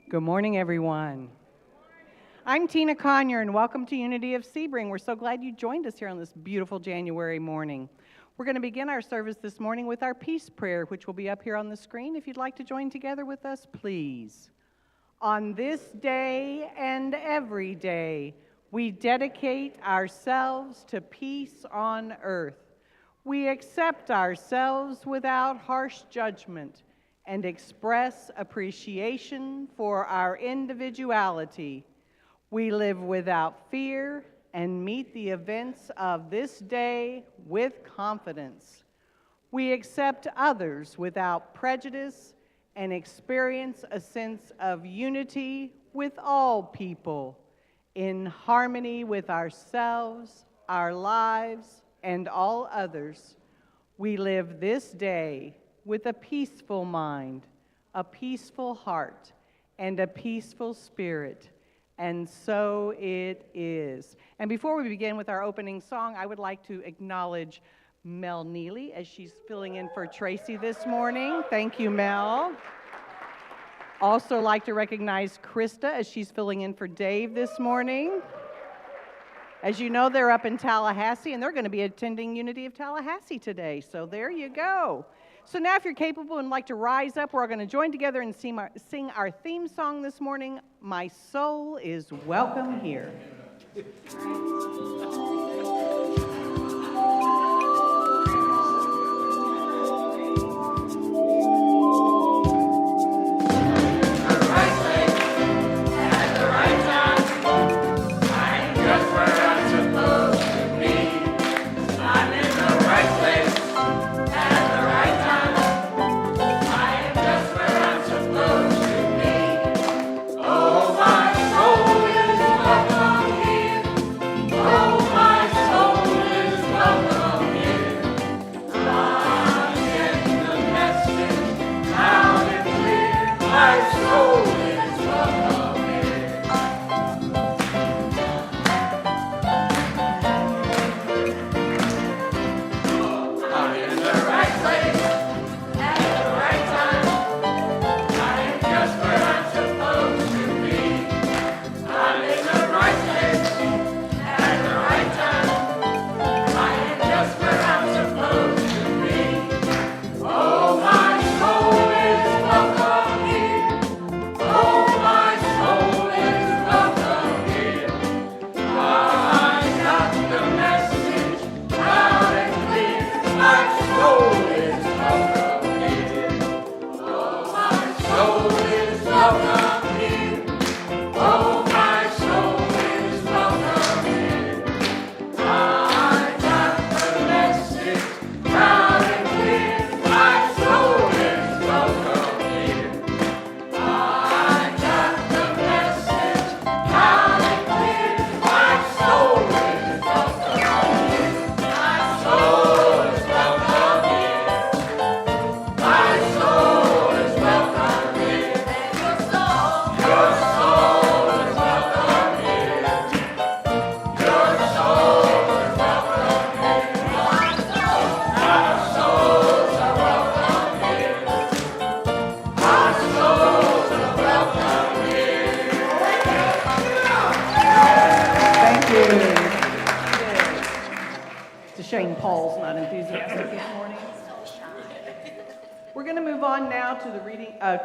Good morning, everyone. I'm Tina Conyer, and welcome to Unity of Sebring. We're so glad you joined us here on this beautiful January morning. We're going to begin our service this morning with our peace prayer, which will be up here on the screen. If you'd like to join together with us, please. On this day and every day, we dedicate ourselves to peace on earth. We accept ourselves without harsh judgment and express appreciation for our individuality. We live without fear and meet the events of this day with confidence. We accept others without prejudice and experience a sense of unity with all people, in harmony with ourselves, our lives, and all others. We live this day with a peaceful mind, a peaceful heart, and a peaceful spirit. And so it is. And before we begin with our opening song, I would like to acknowledge Mel Neely as she's filling in for Tracy this morning. Thank you, Mel. Also like to recognize Krista as she's filling in for Dave this morning. As you know, they're up in Tallahassee, and they're going to be attending Unity of Tallahassee today. So there you go. So now if you're capable and like to rise up, we're going to join together and sing our theme song this morning, My Soul is Welcome Here.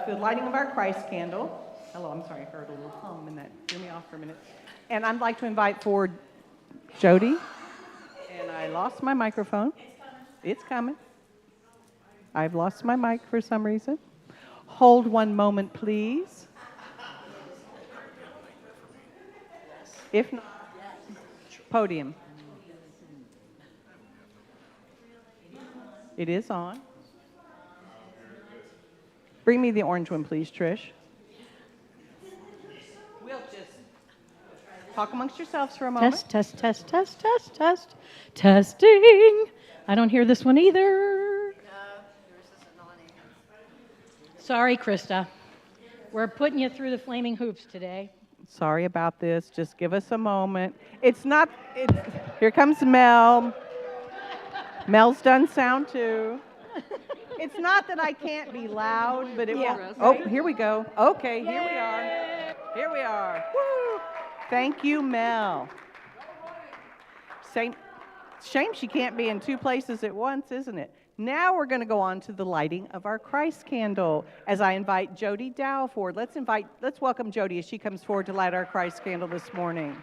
The lighting of our Christ candle. Hello, I'm sorry, I heard a little hum and that threw me off for a minute. And I'd like to invite forward Jody. And I lost my microphone. It's coming. I've lost my mic for some reason. Hold one moment, please. If not, podium. It is on. Bring me the orange one, please, Trish. We'll just talk amongst yourselves for a moment. Test. Testing. I don't hear this one either. No, yours isn't on either. Sorry, Krista. We're putting you through the flaming hoops today. Sorry about this. Just give us a moment. Here comes Mel. Mel's done sound too. It's not that I can't be loud, but it Yeah. won't. Oh, here we go. Okay, here we are. Here we are. Woo! Thank you, Mel. Shame she can't be in two places at once, isn't it? Now we're going to go on to the lighting of our Christ candle as I invite Jody Dow forward. Let's welcome Jody as she comes forward to light our Christ candle this morning.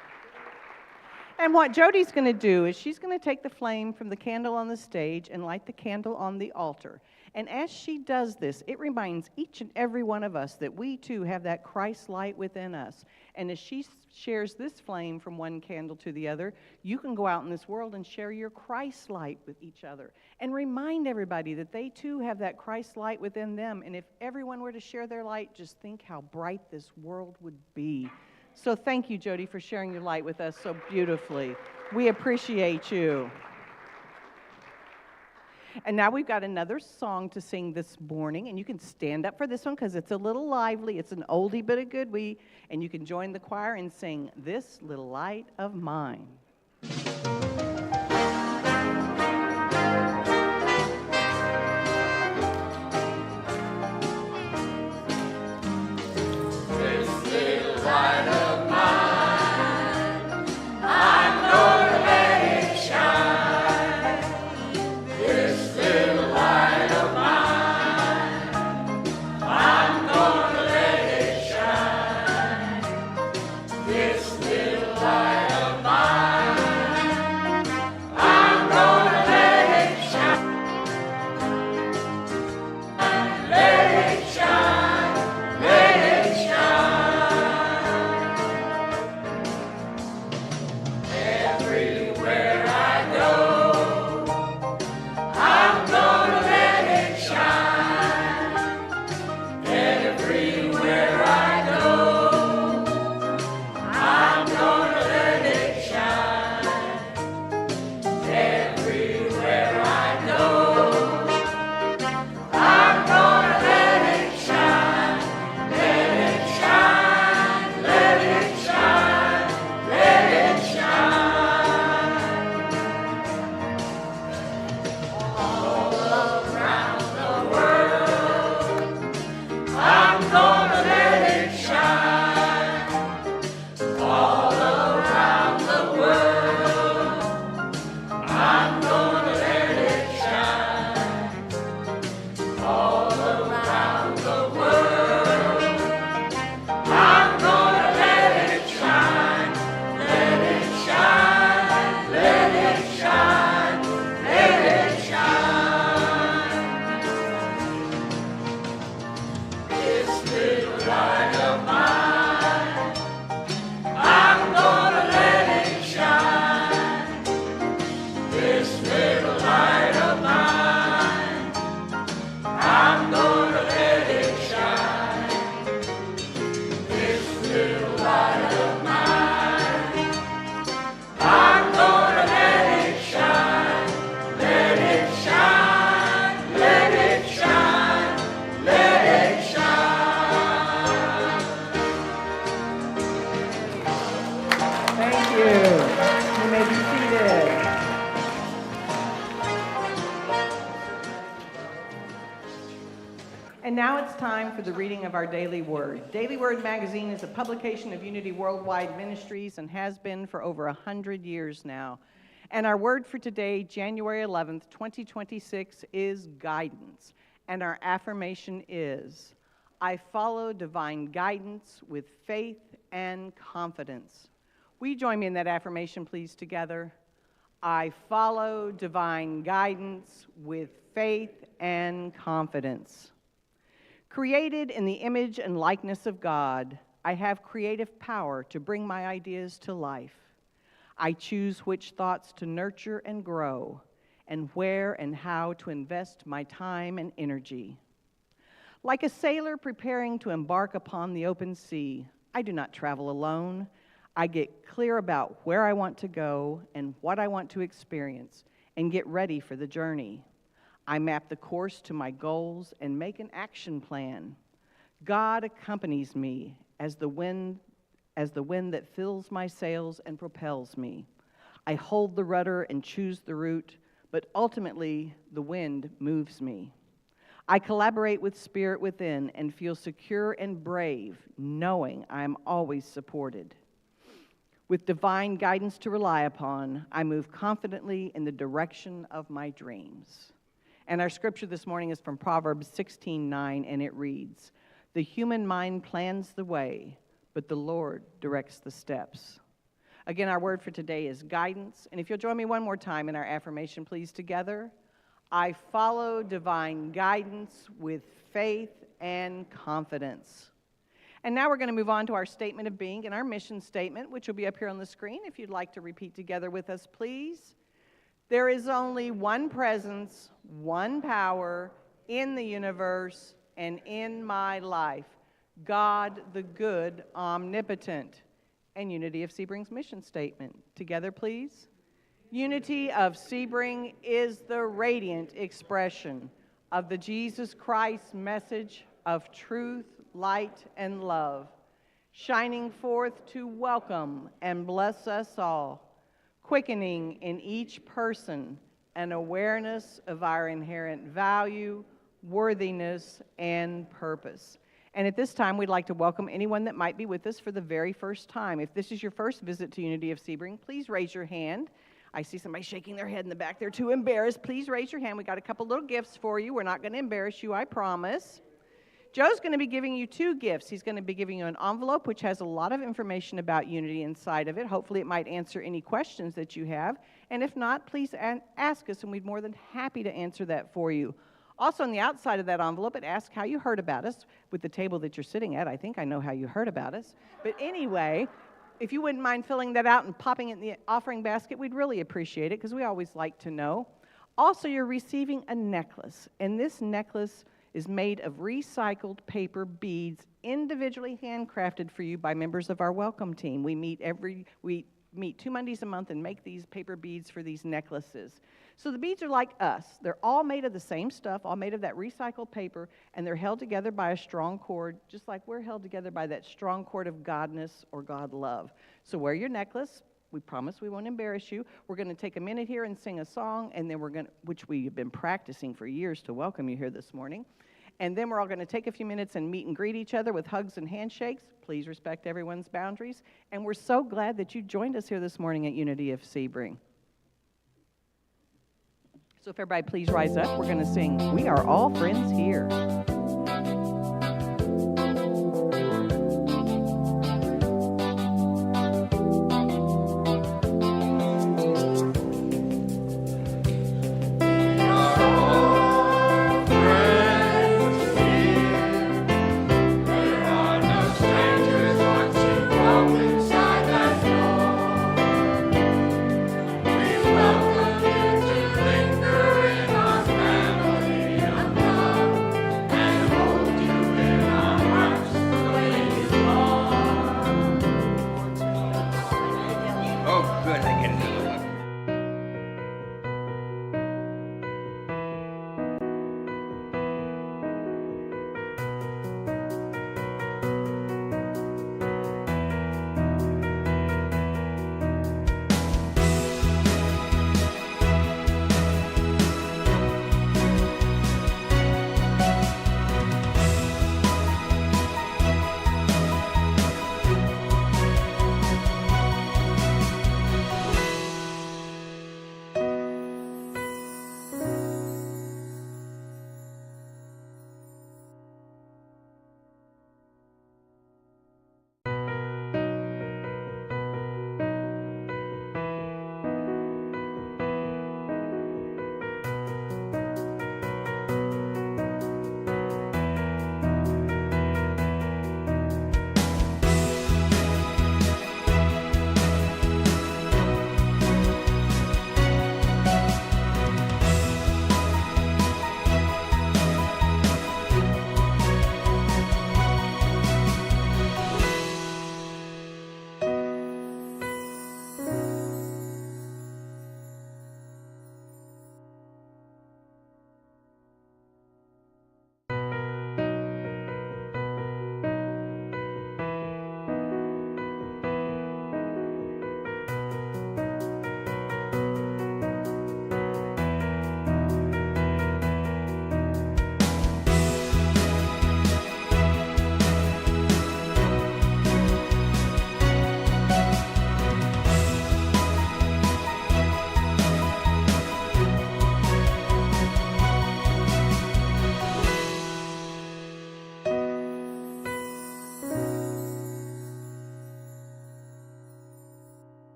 And what Jody's going to do is she's going to take the flame from the candle on the stage and light the candle on the altar. And as she does this, it reminds each and every one of us that we too have that Christ light within us. And as she shares this flame from one candle to the other, you can go out in this world and share your Christ light with each other. And remind everybody that they too have that Christ light within them. And if everyone were to share their light, just think how bright this world would be. So thank you, Jody, for sharing your light with us so beautifully. We appreciate you. And now we've got another song to sing this morning, and you can stand up for this one because it's a little lively. It's an oldie but a goodie, and you can join the choir and sing This Little Light of Mine. And now it's time for the reading of our Daily Word. Daily Word magazine is a publication of Unity Worldwide Ministries and has been for over 100 years now. And our word for today, January 11th, 2026, is guidance. And our affirmation is, I follow divine guidance with faith and confidence. Will you join me in that affirmation, please, together? I follow divine guidance with faith and confidence. Created in the image and likeness of God, I have creative power to bring my ideas to life. I choose which thoughts to nurture and grow, and where and how to invest my time and energy. Like a sailor preparing to embark upon the open sea, I do not travel alone. I get clear about where I want to go and what I want to experience, and get ready for the journey. I map the course to my goals and make an action plan. God accompanies me as the wind that fills my sails and propels me. I hold the rudder and choose the route, but ultimately the wind moves me. I collaborate with Spirit within and feel secure and brave, knowing I am always supported. With divine guidance to rely upon, I move confidently in the direction of my dreams. And our scripture this morning is from Proverbs 16:9, and it reads, "The human mind plans the way, but the Lord directs the steps." Again, our word for today is guidance. And if you'll join me one more time in our affirmation, please, together. I follow divine guidance with faith and confidence. And now we're going to move on to our statement of being and our mission statement, which will be up here on the screen. If you'd like to repeat together with us, please. There is only one presence, one power in the universe and in my life. God, the good, omnipotent. And Unity of Sebring's mission statement. Together, please. Unity of Sebring is the radiant expression of the Jesus Christ message of truth, light, and love, shining forth to welcome and bless us all, quickening in each person an awareness of our inherent value, worthiness, and purpose. And at this time, we'd like to welcome anyone that might be with us for the very first time. If this is your first visit to Unity of Sebring, please raise your hand. I see somebody shaking their head in the back. They're too embarrassed. Please raise your hand. We got a couple little gifts for you. We're not going to embarrass you, I promise. Joe's going to be giving you two gifts. He's going to be giving you an envelope, which has a lot of information about Unity inside of it. Hopefully, it might answer any questions that you have. And if not, please ask us, and we'd be more than happy to answer that for you. Also, on the outside of that envelope, it asks how you heard about us. With the table that you're sitting at, I think I know how you heard about us. But anyway, if you wouldn't mind filling that out and popping it in the offering basket, we'd really appreciate it, because we always like to know. Also, you're receiving a necklace, and this necklace is made of recycled paper beads, individually handcrafted for you by members of our welcome team. We meet 2 Mondays a month and make these paper beads for these necklaces. So the beads are like us. They're all made of the same stuff, all made of that recycled paper, and they're held together by a strong cord, just like we're held together by that strong cord of Godness or God love. So wear your necklace. We promise we won't embarrass you. We're going to take a minute here and sing a song, and then which we have been practicing for years to welcome you here this morning. And then we're all going to take a few minutes and meet and greet each other with hugs and handshakes. Please respect everyone's boundaries. And we're so glad that you joined us here this morning at Unity of Sebring. So if everybody please rise up, we're going to sing, "We Are All Friends Here."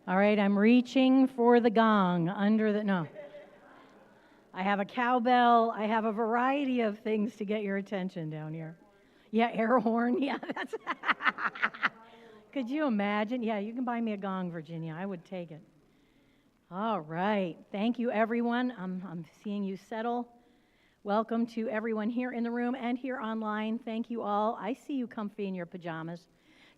All right, I'm reaching for the gong under the, no. I have a cowbell. I have a variety of things to get your attention down here. Yeah, air horn. Yeah, that's. Could you imagine? Yeah, you can buy me a gong, Virginia. I would take it. All right. Thank you, everyone. I'm seeing you settle. Welcome to everyone here in the room and here online. Thank you all. I see you comfy in your pajamas.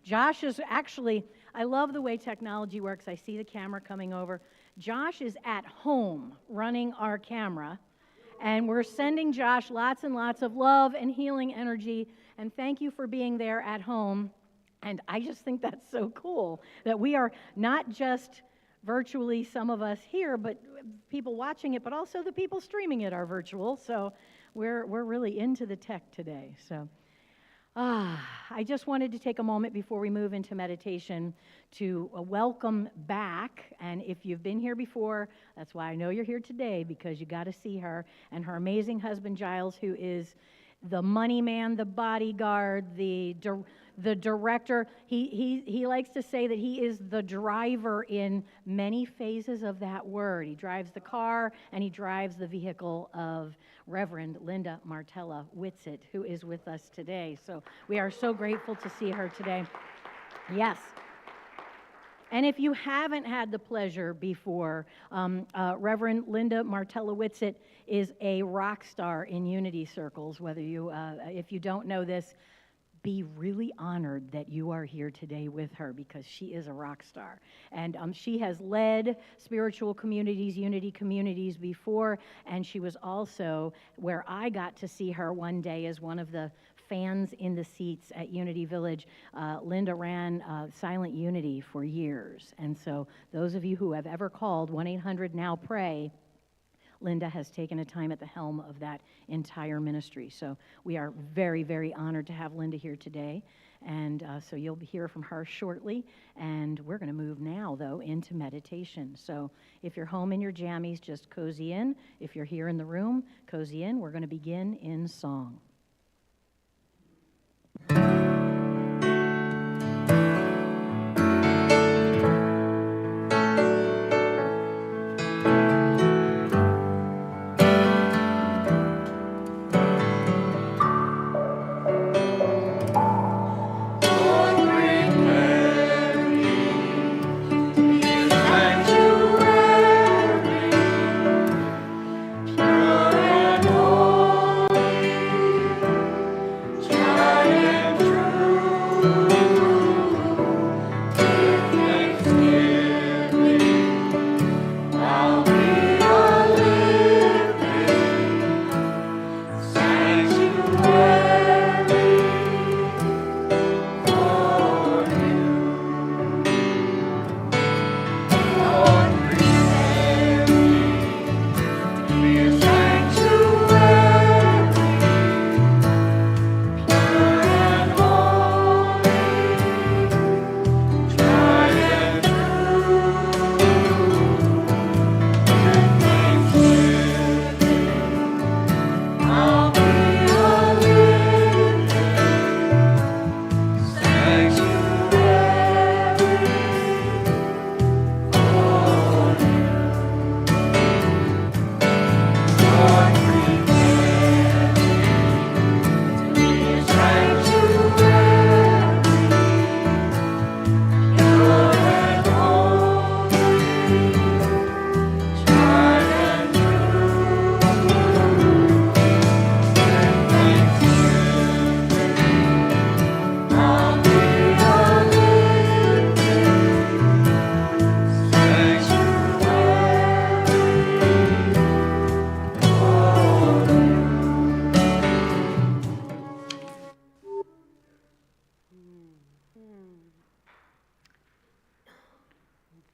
Josh is actually, I love the way technology works. I see the camera coming over. Josh is at home running our camera, and we're sending Josh lots and lots of love and healing energy, and thank you for being there at home. And I just think that's so cool that we are not just virtually, some of us here, but people watching it, but also the people streaming it are virtual, so we're really into the tech today. So. I just wanted to take a moment before we move into meditation to welcome back, and if you've been here before, that's why I know you're here today, because you got to see her and her amazing husband Giles, who is the money man, the bodyguard, the director. He likes to say that he is the driver in many phases of that word. He drives the car and he drives the vehicle of Reverend Linda Martella-WHITSETT, who is with us today. So we are so grateful to see her today. Yes. And if you haven't had the pleasure before, Reverend Linda Martella-WHITSETT is a rock star in unity circles. Whether you, if you don't know this, be really honored that you are here today with her, because she is a rock star. And she has led spiritual communities, unity communities before, and she was also where I got to see her one day as one of the fans in the seats at Unity Village. Linda ran Silent Unity for years. And so those of you who have ever called 1-800-NOW-PRAY, Linda has taken a time at the helm of that entire ministry. So we are very, very honored to have Linda here today. And so you'll hear from her shortly. And we're going to move now, though, into meditation. So if you're home in your jammies, just cozy in. If you're here in the room, cozy in. We're going to begin in song.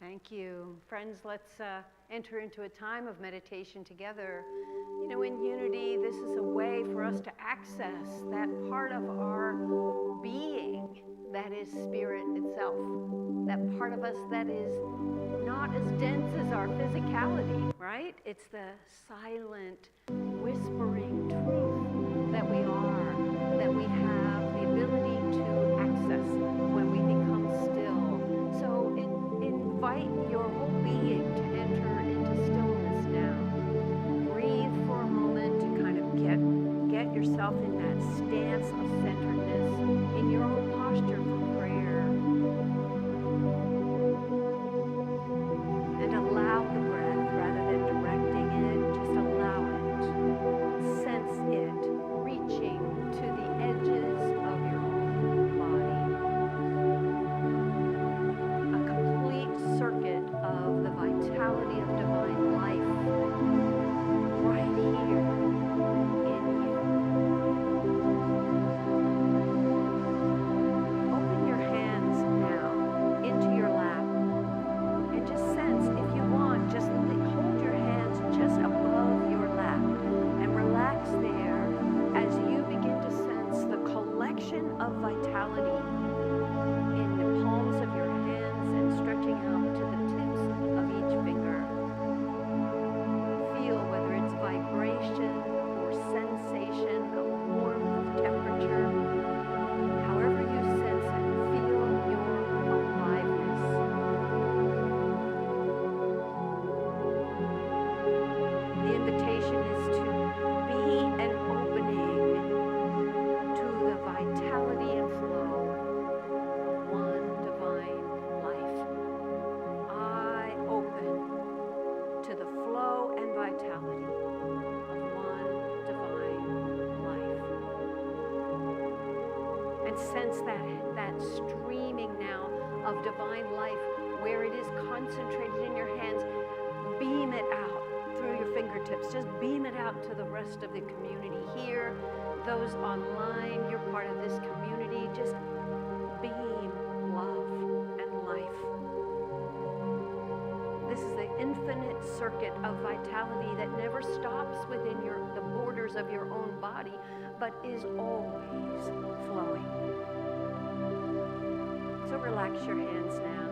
Thank you. Friends, let's enter into a time of meditation together. You know, in unity, this is a way for us to access that part of our being that is spirit itself, that part of us that is not as dense as our physicality, right? It's the silent, whispering truth that we are, that we have the ability to access when we become still. So invite infusion of vitality in the palms of your hands and stretching out to the tips of each finger. Feel whether it's vibration or sensation of warmth, temperature, however you sense it, feel your aliveness. The invitation is to be an opening to the vitality and flow of one divine life. I open to the flow and vitality of one divine life. And sense that streaming now of divine life where it is concentrated in your hands. Beam it out through your fingertips. Just beam it out to the rest of the community here. Those online, you're part of this community. Just beam love and life. This is the infinite circuit of vitality that never stops within the borders of your own body, but is always flowing. So relax your hands now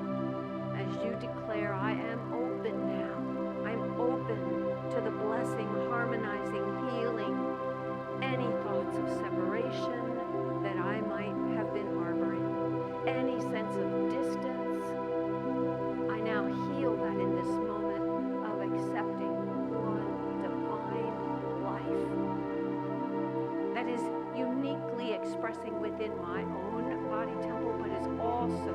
as you declare, I am open now. I'm open to the blessing, harmonizing, healing, any thoughts of separation that I might have been harboring, any sense of distance. I now heal that in this moment of accepting one divine life that is uniquely expressing within my own body temple, but is also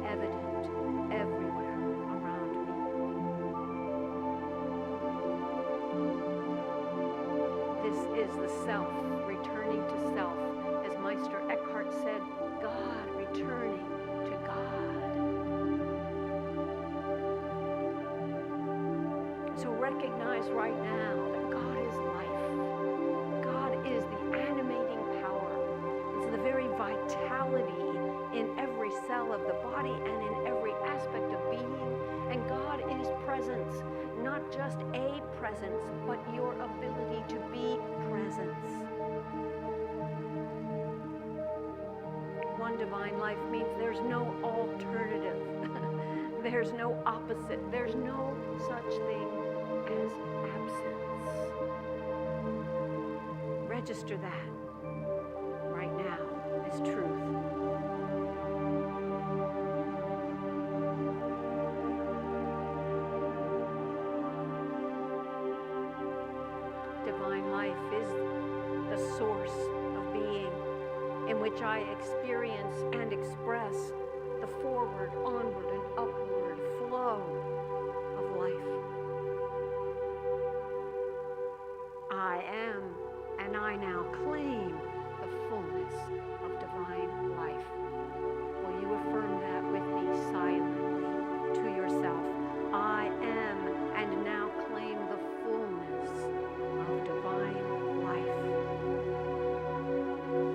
evident everywhere around me. This is the self returning to self. As Meister Eckhart said, God returning to God. So recognize right now that God is life. God is the animating power. It's the very vitality in every cell of the body and in every aspect of being. And God is presence, not just a presence, but your ability to be presence. One divine life means there's no alternative. There's no opposite. There's no such thing as absence. Register that right now as truth. Divine life is the source of being in which I experience and express the forward, onward, and upward flow of life. I am, and I now claim the fullness of divine life. Will you affirm that with me silently to yourself? I am, and now claim the fullness of divine life.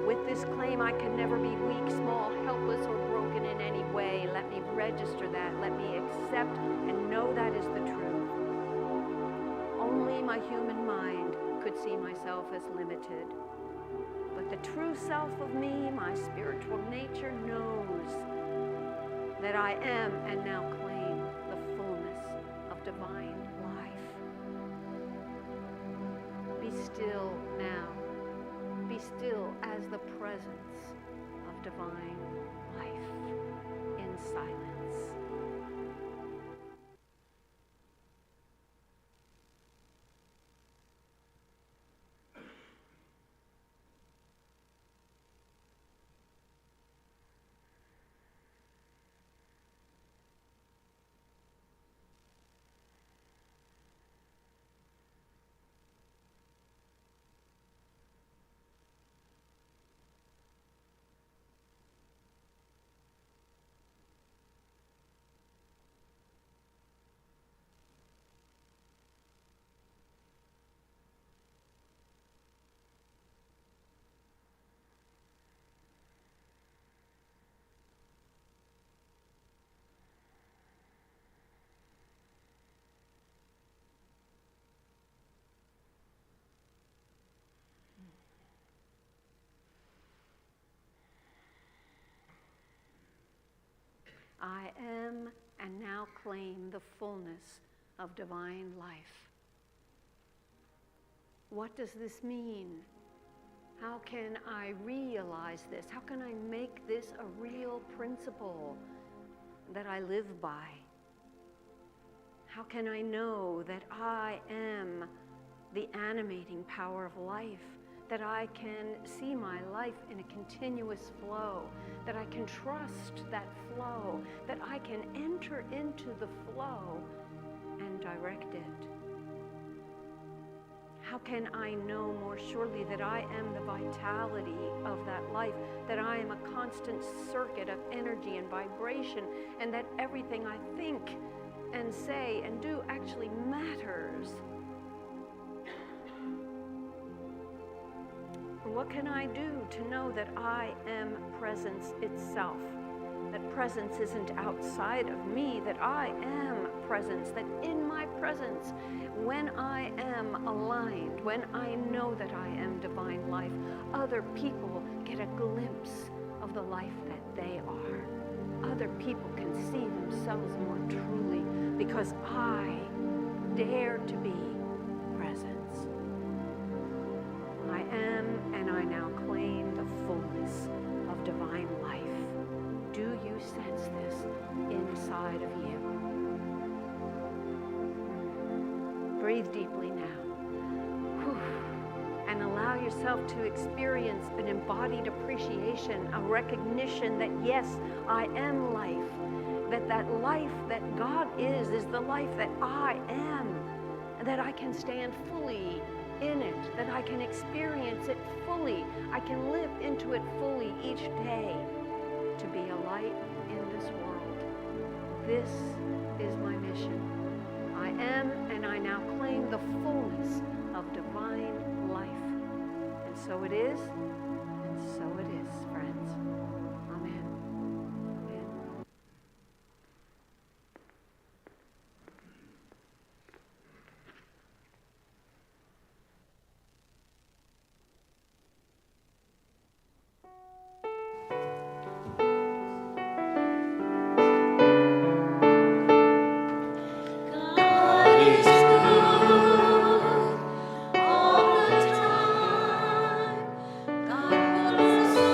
With this claim, I can never be weak, small, helpless, or broken in any way. Let me register that. Let me accept and know that is the truth. Only my human mind could see myself as limited. But the true self of me, my spiritual nature, knows that I am and now claim the fullness of divine life. Be still now. Be still as the presence of divine life in silence. I am and now claim the fullness of divine life. What does this mean? How can I realize this? How can I make this a real principle that I live by? How can I know that I am the animating power of life, that I can see my life in a continuous flow, that I can trust that flow, that I can enter into the flow and direct it? How can I know more surely that I am the vitality of that life, that I am a constant circuit of energy and vibration, and that everything I think and say and do actually matters? What can I do to know that I am presence itself? That presence isn't outside of me, that I am presence, that in my presence, when I am aligned, when I know that I am divine life, other people get a glimpse of the life that they are. Other people can see themselves more truly because I dare to be presence. I am and I now claim the fullness of divine life. Do you sense this inside of you? Breathe deeply now. Whew. And allow yourself to experience an embodied appreciation, a recognition that yes, I am life. That life that God is the life that I am. And that I can stand fully in it, that I can experience it fully. I can live into it fully each day to be a light in this world. This is my mission. I am and I now claim the fullness of divine life. And so it is, and so it is, friends. Amen. Amen. God puts a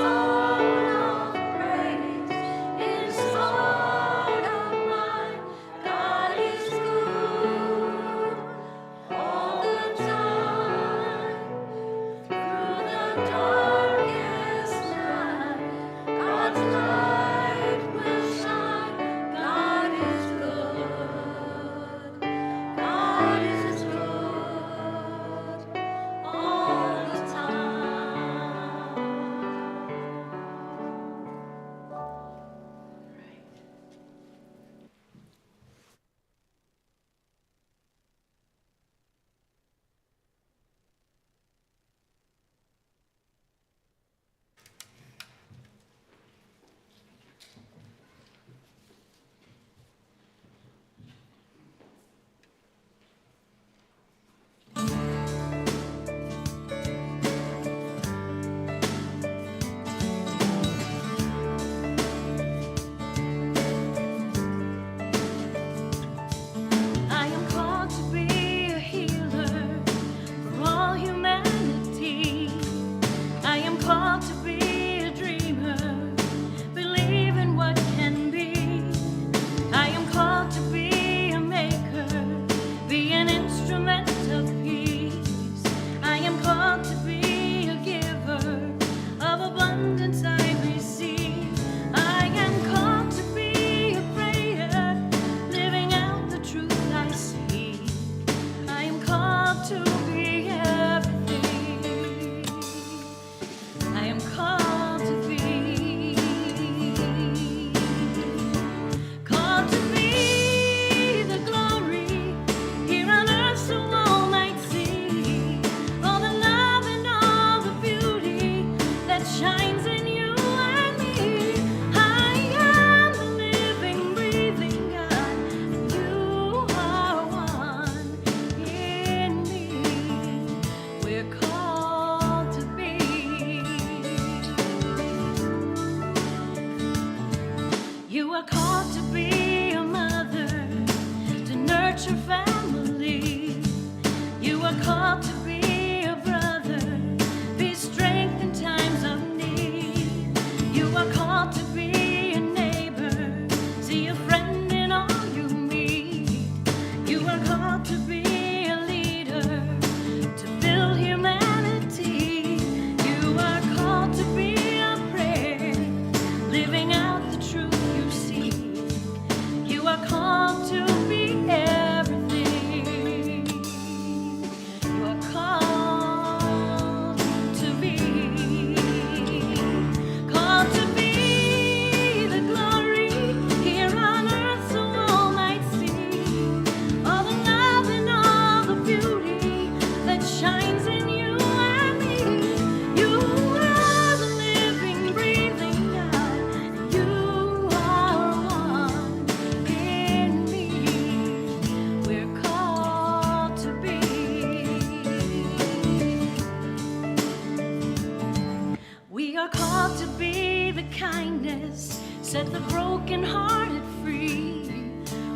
called to be the kindness, set the brokenhearted free.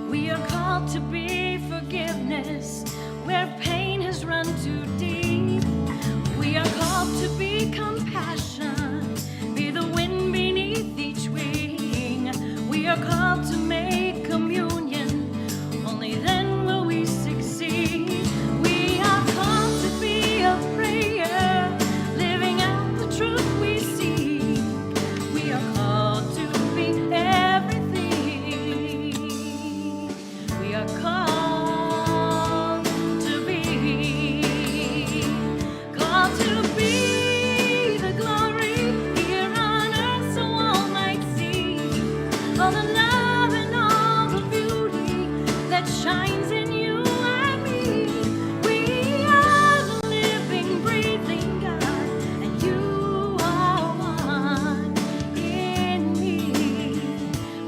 We are called to be forgiveness, where pain has run too deep. We are called to be compassion, be the wind beneath each wing. We are called to make communion, only then will we succeed. We are called to be a prayer, living out the truth we seek. We are called to be everything. We are called to be the glory here on earth, so all might see all the love and all the beauty that shines in you and me. We are the living, breathing God, and you are one in me.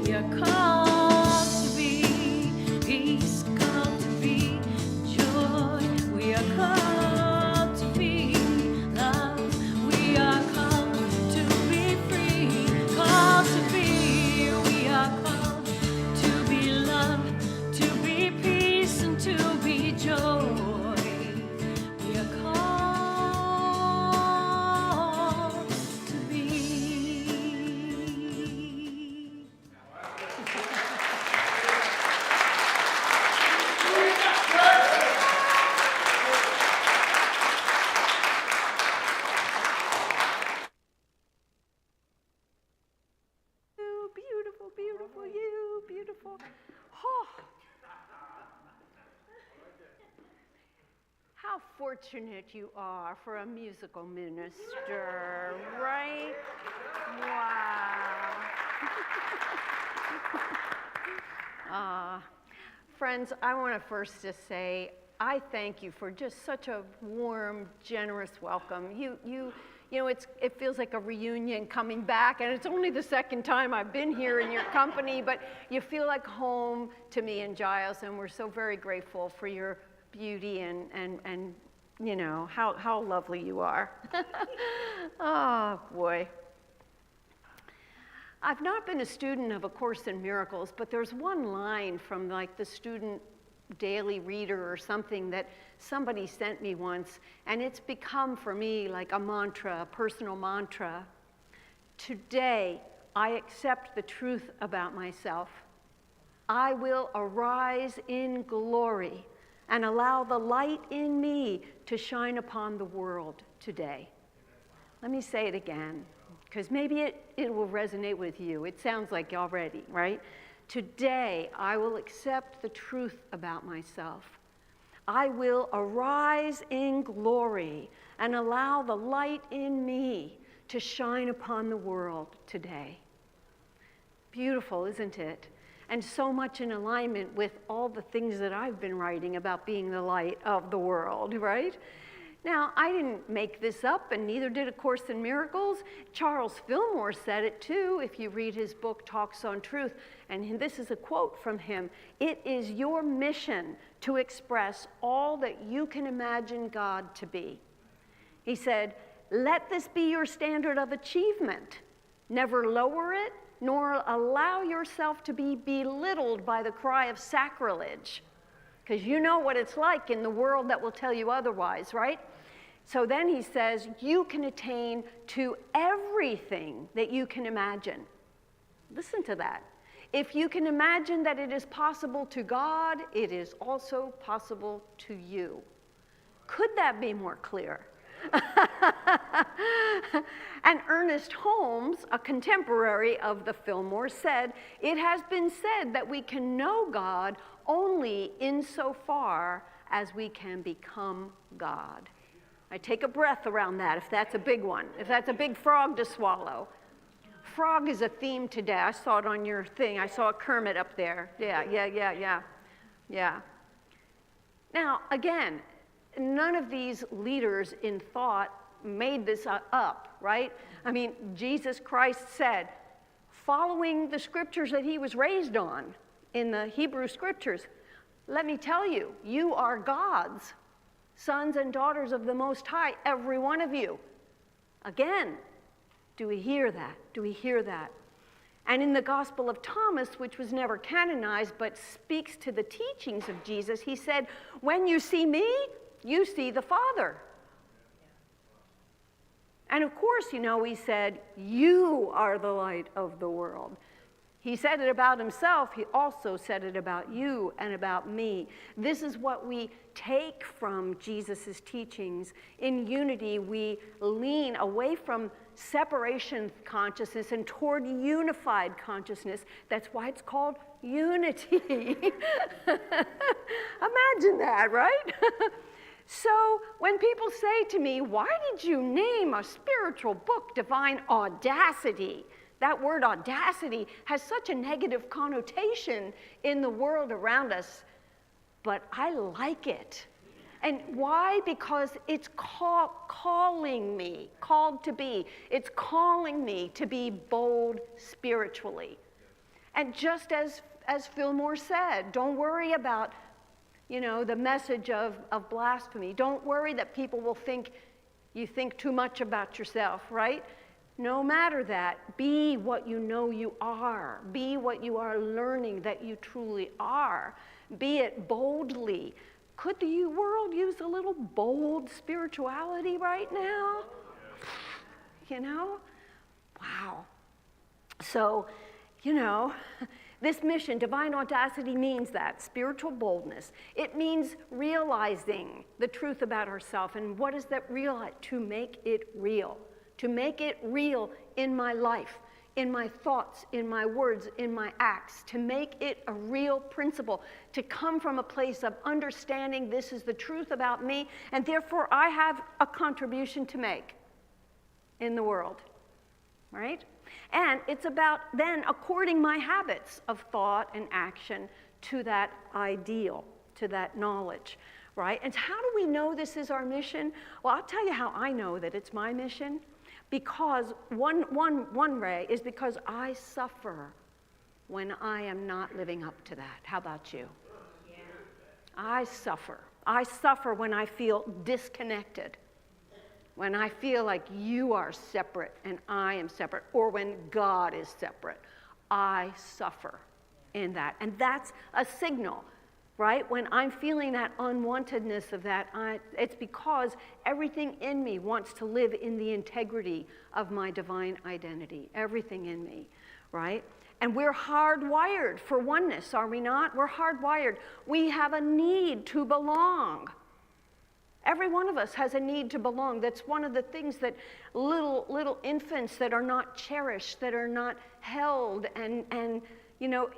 We are called to be peace, called to be joy. We are called to be love. We are called to be free, called to be. We are called to be love, to be peace, and to be joy. We are called to be. You, beautiful, beautiful, you, beautiful. Oh. How fortunate you are for a musical minister, right? Wow. Friends, I want to first just say, I thank you for just such a warm, generous welcome. You know, it feels like a reunion coming back, and it's only the second time I've been here in your company, but you feel like home to me and Giles, and we're so very grateful for your beauty and you know, how lovely you are. Oh, boy. I've not been a student of A Course in Miracles, but there's one line from like the student daily reader or something that somebody sent me once, and it's become for me like a mantra, a personal mantra. Today, I accept the truth about myself. I will arise in glory and allow the light in me to shine upon the world today. Let me say it again, because maybe it will resonate with you. It sounds like already, right? Today, I will accept the truth about myself. I will arise in glory and allow the light in me to shine upon the world today. Beautiful, isn't it? And so much in alignment with all the things that I've been writing about being the light of the world, right? Now, I didn't make this up, and neither did A Course in Miracles. Charles Fillmore said it too, if you read his book, Talks on Truth. And this is a quote from him. "It is your mission to express all that you can imagine God to be." He said, "Let this be your standard of achievement. Never lower it, nor allow yourself to be belittled by the cry of sacrilege." Because you know what it's like in the world that will tell you otherwise, right? So then he says, you can attain to everything that you can imagine. Listen to that. If you can imagine that it is possible to God, it is also possible to you. Could that be more clear? And Ernest Holmes, a contemporary of the Fillmore, said, "It has been said that we can know God only insofar as we can become God." I take a breath around that if that's a big one, if that's a big frog to swallow. Frog is a theme today. I saw it on your thing. I saw a Kermit up there. Yeah. Now, again, none of these leaders in thought made this up, right? I mean, Jesus Christ said, following the scriptures that he was raised on in the Hebrew scriptures, let me tell you, you are God's sons and daughters of the Most High, every one of you. Again, Do we hear that? Do we hear that? And in the Gospel of Thomas, which was never canonized but speaks to the teachings of Jesus, he said, when you see me, you see the Father. And of course, you know, he said, you are the light of the world. He said it about himself. He also said it about you and about me. This is what we take from Jesus' teachings. In unity, we lean away from separation consciousness and toward unified consciousness. That's why it's called unity. Imagine that, right? So when people say to me, why did you name a spiritual book Divine Audacity? That word audacity has such a negative connotation in the world around us, but I like it. And why? Because it's calling me, called to be. It's calling me to be bold spiritually. And just as Fillmore said, don't worry about, you know, the message of blasphemy. Don't worry that people will think you think too much about yourself, right? No matter that, be what you know you are. Be what you are learning that you truly are. Be it boldly. Could the world use a little bold spirituality right now? You know? Wow. So, you know, this mission, Divine Audacity, means that, spiritual boldness. It means realizing the truth about ourselves. And what does that realize? To make it real. To make it real in my life, in my thoughts, in my words, in my acts, to make it a real principle, to come from a place of understanding this is the truth about me, and therefore I have a contribution to make in the world, right? And it's about then according my habits of thought and action to that ideal, to that knowledge, right? And how do we know this is our mission? Well, I'll tell you how I know that it's my mission. Because one way is because I suffer when I am not living up to that. How about you? Yeah. I suffer. I suffer when I feel disconnected, when I feel like you are separate and I am separate, or when God is separate. I suffer in that. And that's a signal. Right? When I'm feeling that unwantedness of that, it's because everything in me wants to live in the integrity of my divine identity. Everything in me, right? And we're hardwired for oneness, are we not? We're hardwired. We have a need to belong. Every one of us has a need to belong. That's one of the things that little infants that are not cherished, that are not held, and you know,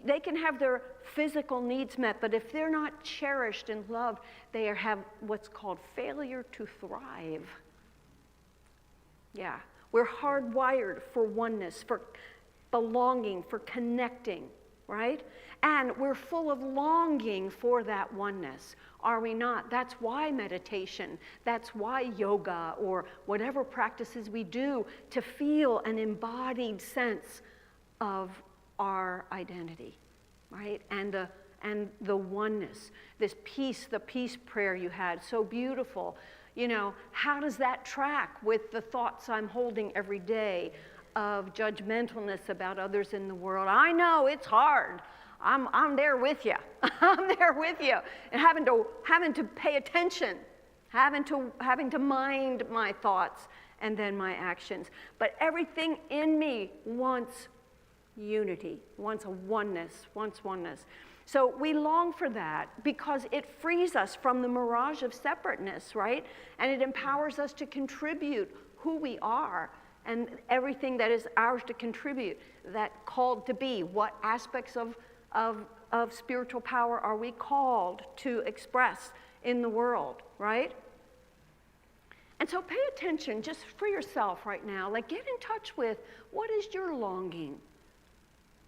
they can have their physical needs met, but if they're not cherished and loved, they have what's called failure to thrive. Yeah, we're hardwired for oneness, for belonging, for connecting, right? And we're full of longing for that oneness, are we not? That's why meditation, that's why yoga, or whatever practices we do to feel an embodied sense of our identity, right? And the oneness, this peace, the peace prayer you had, so beautiful. You know, how does that track with the thoughts I'm holding every day of judgmentalness about others in the world? I know it's hard. I'm there with you. I'm there with you, and having to pay attention, having to mind my thoughts and then my actions. But everything in me wants unity, wants a oneness, wants oneness. So we long for that because it frees us from the mirage of separateness, right? And it empowers us to contribute who we are and everything that is ours to contribute, that called to be. What aspects of spiritual power are we called to express in the world, right? And so pay attention just for yourself right now. Like, get in touch with what is your longing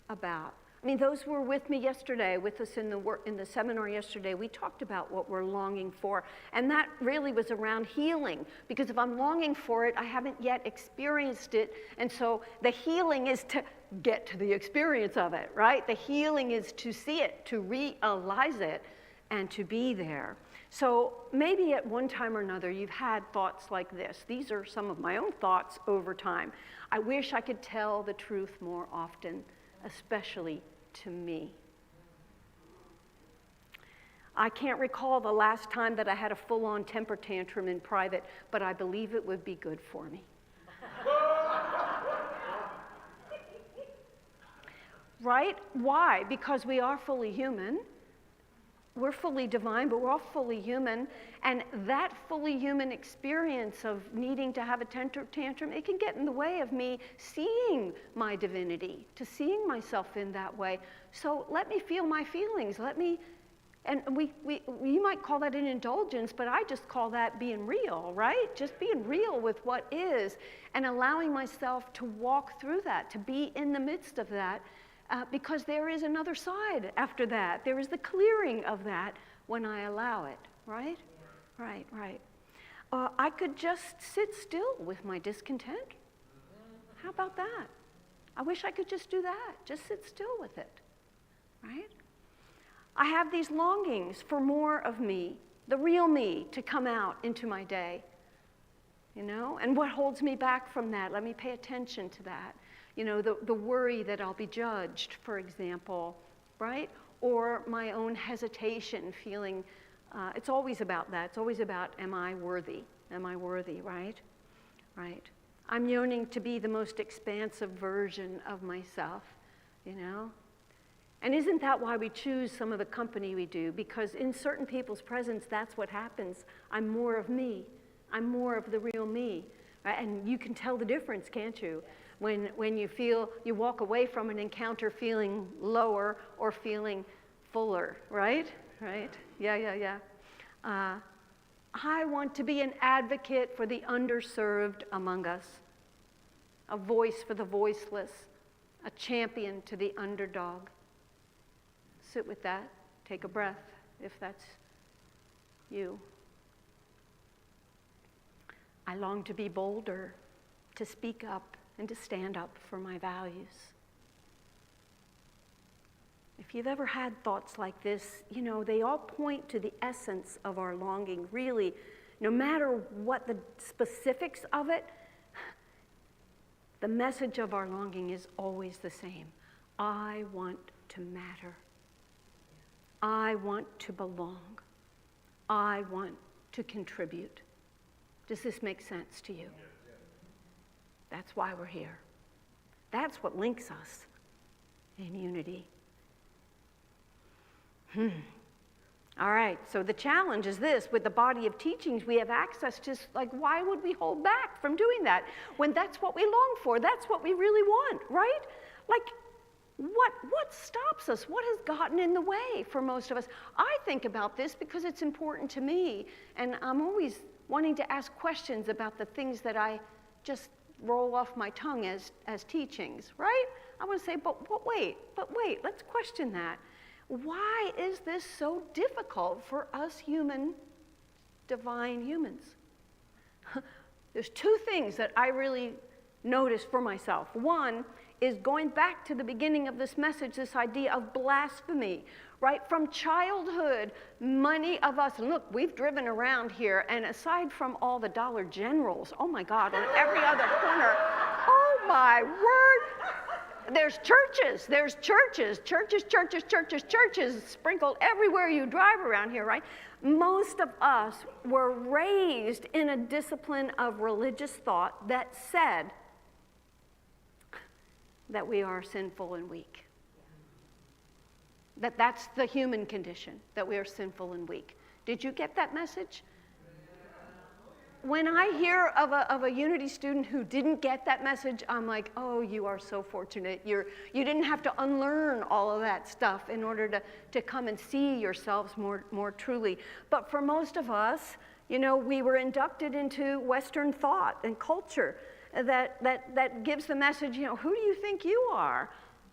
about. I mean, those who were with me yesterday, with us in the seminar yesterday, we talked about what we're longing for. And that really was around healing. Because if I'm longing for it, I haven't yet experienced it. And so the healing is to get to the experience of it, right? The healing is to see it, to realize it, and to be there. So maybe at one time or another you've had thoughts like this. These are some of my own thoughts over time. I wish I could tell the truth more often, especially to me. I can't recall the last time that I had a full-on temper tantrum in private, but I believe it would be good for me. Right? Why? Because we are fully human. We're fully divine, but we're all fully human. And that fully human experience of needing to have a tantrum, it can get in the way of me seeing my divinity, to seeing myself in that way. So let me feel my feelings. And you might call that an indulgence, but I just call that being real, right? Just being real with what is and allowing myself to walk through that, to be in the midst of that. Because there is another side after that. There is the clearing of that when I allow it, right? Yeah. Right. I could just sit still with my discontent. How about that? I wish I could just do that. Just sit still with it, right? I have these longings for more of me, the real me, to come out into my day, And what holds me back from that? Let me pay attention to that. The worry that I'll be judged, for example, right? Or my own hesitation, feeling, it's always about that. It's always about, am I worthy? Am I worthy, right? Right. I'm yearning to be the most expansive version of myself, And isn't that why we choose some of the company we do? Because in certain people's presence, that's what happens. I'm more of me. I'm more of the real me. Right? And you can tell the difference, can't you? When you walk away from an encounter feeling lower or feeling fuller, right? Right? Yeah. I want to be an advocate for the underserved among us, a voice for the voiceless, a champion to the underdog. Sit with that. Take a breath if that's you. I long to be bolder, to speak up, and to stand up for my values. If you've ever had thoughts like this, they all point to the essence of our longing, really. No matter what the specifics of it, the message of our longing is always the same. I want to matter. I want to belong. I want to contribute. Does this make sense to you? That's why we're here. That's what links us in unity. All right, so the challenge is this. With the body of teachings we have access to, why would we hold back from doing that when that's what we long for? That's what we really want, right? What stops us? What has gotten in the way for most of us? I think about this because it's important to me, and I'm always wanting to ask questions about the things that I just roll off my tongue as teachings, right? I want to say, but wait, let's question that. Why is this so difficult for us divine humans? There's two things that I really notice for myself. One is going back to the beginning of this message, this idea of blasphemy, right? From childhood, many of us, and look, we've driven around here, and aside from all the Dollar Generals, oh my God, on every other corner, oh my word, there's churches sprinkled everywhere you drive around here, right? Most of us were raised in a discipline of religious thought that said that we are sinful and weak. That's the human condition, that we are sinful and weak. Did you get that message? When I hear of a Unity student who didn't get that message, I'm like, oh, you are so fortunate. You didn't have to unlearn all of that stuff in order to come and see yourselves more truly. But for most of us, we were inducted into Western thought and culture that gives the message, who do you think you are?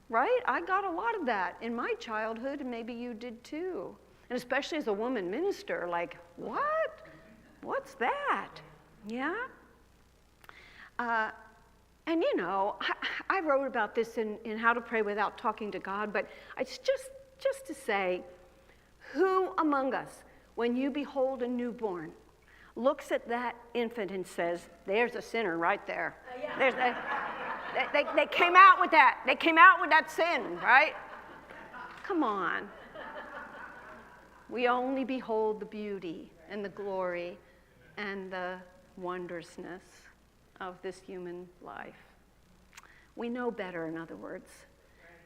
Right? I got a lot of that in my childhood, and maybe you did too. And especially as a woman minister, what? What's that? Yeah? And I wrote about this in How to Pray Without Talking to God, but it's just to say, who among us, when you behold a newborn, looks at that infant and says, there's a sinner right there. They came out with that. They came out with that sin, right? Come on. We only behold the beauty and the glory and the wondrousness of this human life. We know better, in other words.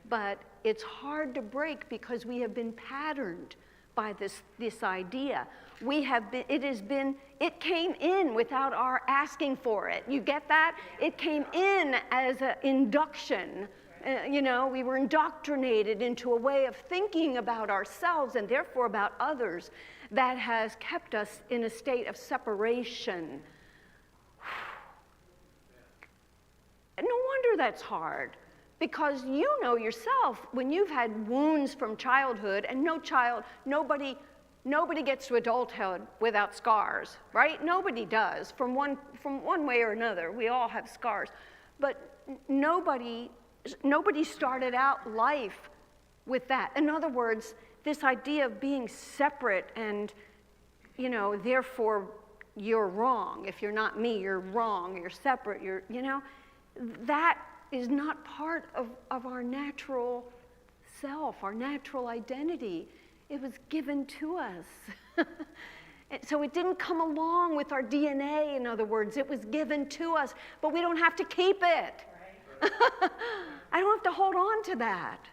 But it's hard to break because we have been patterned by this idea. It came in without our asking for it. You get that? It came in as an induction. We were indoctrinated into a way of thinking about ourselves and therefore about others that has kept us in a state of separation. No wonder that's hard, because you know yourself when you've had wounds from childhood, and nobody gets to adulthood without scars, right? Nobody does, from one way or another. We all have scars, but nobody started out life with that. In other words, this idea of being separate and, therefore you're wrong. If you're not me, you're wrong. You're separate. That is not part of our natural self, our natural identity. It was given to us. So it didn't come along with our DNA, in other words. It was given to us, but we don't have to keep it. I don't have to hold on to that.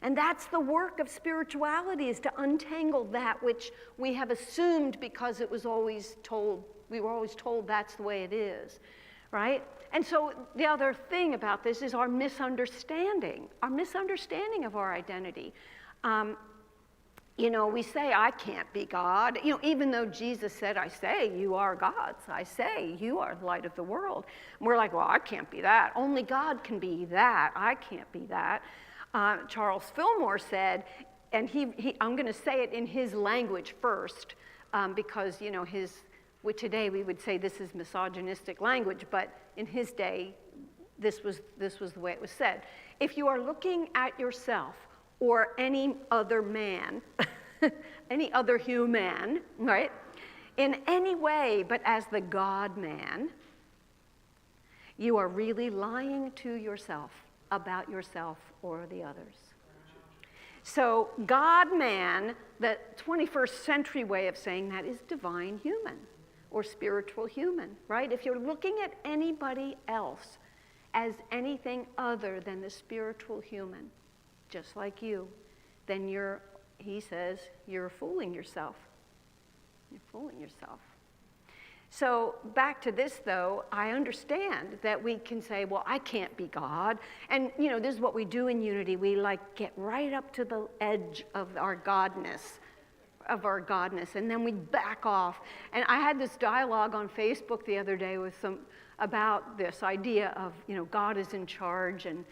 And that's the work of spirituality, is to untangle that which we have assumed because we were always told that's the way it is, right? And so the other thing about this is our misunderstanding of our identity. We say, I can't be God. Even though Jesus said, I say you are gods. I say you are the light of the world. And we're like, well, I can't be that. Only God can be that. I can't be that. Charles Fillmore said, and I'm going to say it in his language first, because, today we would say this is misogynistic language, but in his day, this was the way it was said. If you are looking at yourself or any other man, any other human, right, in any way but as the God-man, you are really lying to yourself about yourself or the others. So God-man, the 21st century way of saying that, is divine human or spiritual human, right? If you're looking at anybody else as anything other than the spiritual human, just like you, then he says, you're fooling yourself. You're fooling yourself. So back to this, though, I understand that we can say, well, I can't be God. And, this is what we do in Unity. We, get right up to the edge of our godness, and then we back off. And I had this dialogue on Facebook the other day about this idea of, God is in charge. And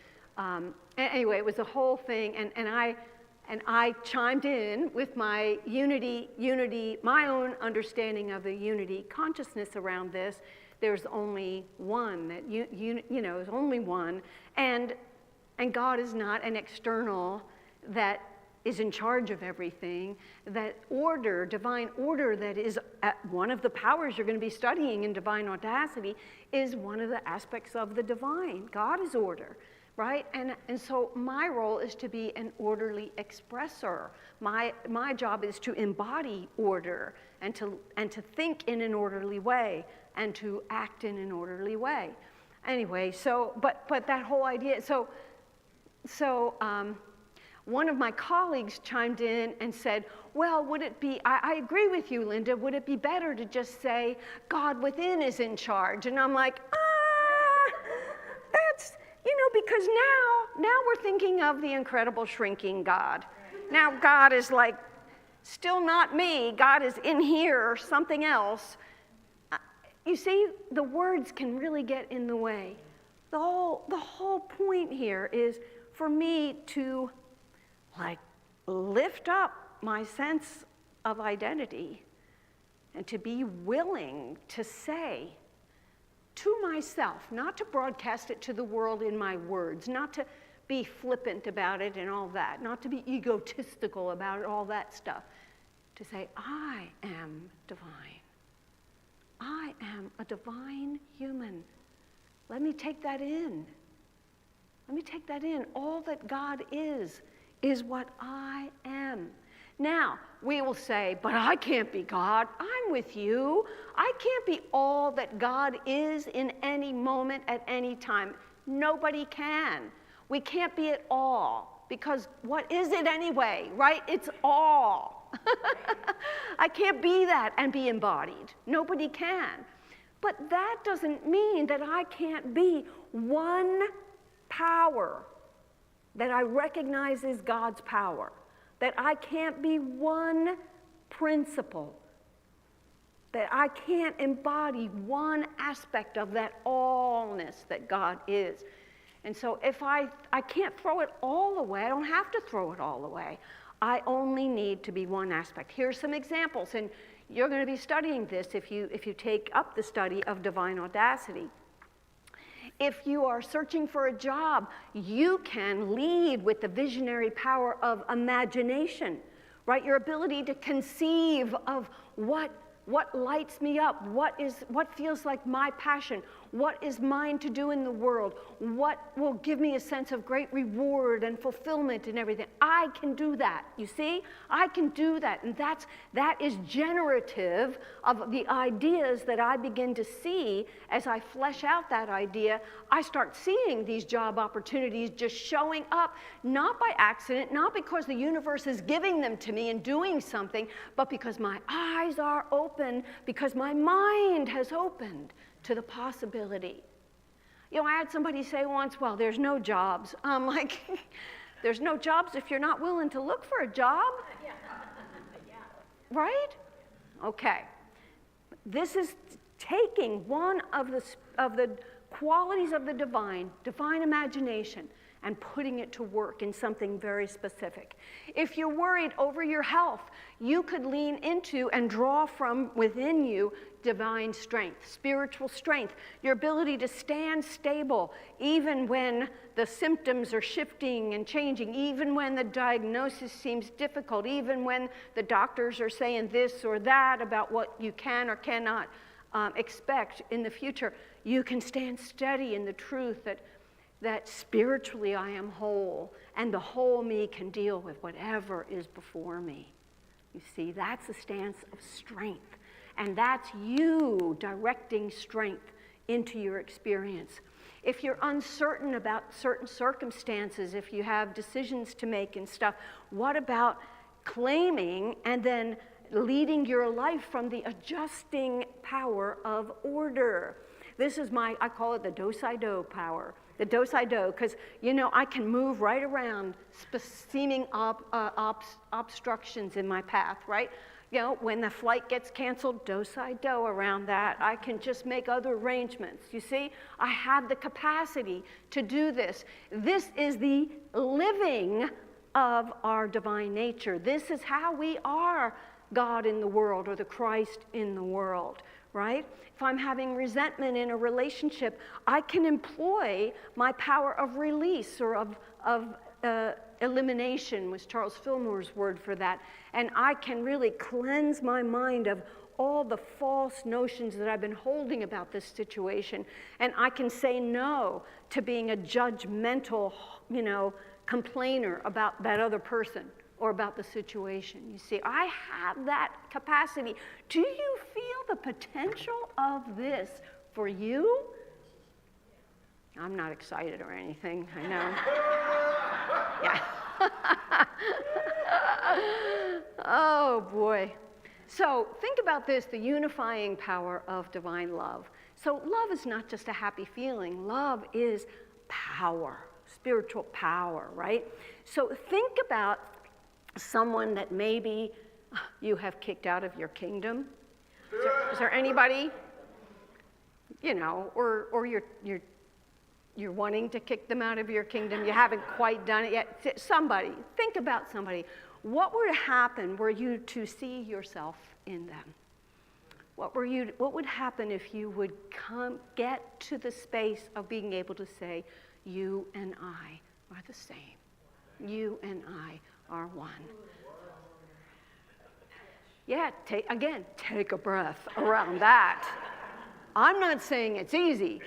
anyway, it was a whole thing. And I chimed in with my unity, my own understanding of the unity consciousness around this. There's only one, that there's only one. And God is not an external that is in charge of everything. That order, divine order, that is one of the powers you're going to be studying in Divine Audacity, is one of the aspects of the divine. God is order. Right? And so my role is to be an orderly expressor. My job is to embody order and to think in an orderly way and to act in an orderly way. Anyway, but that whole idea, so one of my colleagues chimed in and said, well, would it be, I agree with you, Linda, would it be better to just say God within is in charge? And I'm like, that's, because now we're thinking of the incredible shrinking God. Now God is still not me. God is in here or something else. You see, the words can really get in the way. The whole point here is for me to lift up my sense of identity and to be willing to say to myself, not to broadcast it to the world in my words, not to be flippant about it and all that, not to be egotistical about it, all that stuff. to say, I am divine. I am a divine human. Let me take that in. Let me take that in. All that God is what I am. Now, we will say, but I can't be God. I'm with you. I can't be all that God is in any moment at any time. Nobody can. We can't be it all, because what is it anyway, right? It's all. I can't be that and be embodied. Nobody can. But that doesn't mean that I can't be one power that I recognize as God's power, that I can't be one principle, that I can't embody one aspect of that allness that God is. And so if I can't throw it all away, I don't have to throw it all away. I only need to be one aspect. Here's some examples, and you're going to be studying this if you take up the study of Divine Audacity. If you are searching for a job, you can lead with the visionary power of imagination, right? Your ability to conceive of what lights me up, what feels like my passion, what is mine to do in the world, what will give me a sense of great reward and fulfillment and everything. I can do that, you see? I can do that, and that is generative of the ideas that I begin to see. As I flesh out that idea, I start seeing these job opportunities just showing up, not by accident, not because the universe is giving them to me and doing something, but because my eyes are open, because my mind has opened to the possibility. You know, I had somebody say once, well, there's no jobs. I'm like, there's no jobs if you're not willing to look for a job. Yeah. Right? Okay. This is taking one of the qualities of the divine imagination, and putting it to work in something very specific. If you're worried over your health, you could lean into and draw from within you divine strength, spiritual strength, your ability to stand stable even when the symptoms are shifting and changing, even when the diagnosis seems difficult, even when the doctors are saying this or that about what you can or cannot expect in the future. You can stand steady in the truth that spiritually I am whole, and the whole me can deal with whatever is before me. You see, that's a stance of strength, and that's you directing strength into your experience. If you're uncertain about certain circumstances, if you have decisions to make and stuff, what about claiming and then leading your life from the adjusting power of order? This is I call it the do-si-do power. The do-si-do, because, you know, I can move right around seeming obstructions in my path, right? You know, when the flight gets canceled, do-si-do around that. I can just make other arrangements. You see, I have the capacity to do this. This is the living of our divine nature. This is how we are God in the world, or the Christ in the world, right? If I'm having resentment in a relationship, I can employ my power of release, or of elimination, was Charles Fillmore's word for that. And I can really cleanse my mind of all the false notions that I've been holding about this situation. And I can say no to being a judgmental, you know, complainer about that other person or about the situation. You see, I have that capacity. Do you feel the potential of this for you? I'm not excited or anything, I know. Yeah. Oh, boy. So think about this, the unifying power of divine love. So love is not just a happy feeling. Love is power, spiritual power, right? So think about someone that maybe you have kicked out of your kingdom. Is there anybody, you know, or you're wanting to kick them out of your kingdom, you haven't quite done it yet. Somebody, think about somebody. What would happen were you to see yourself in them? What would happen if you would get to the space of being able to say, you and I are the same. You and I are one. Yeah, take a breath around that. I'm not saying it's easy.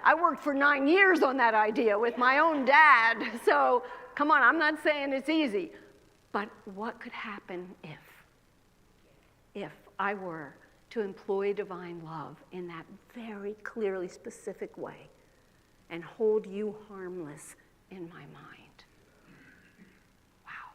I worked for 9 years on that idea with my own dad. So come on, I'm not saying it's easy. But what could happen if I were to employ divine love in that very clearly specific way and hold you harmless in my mind? Wow.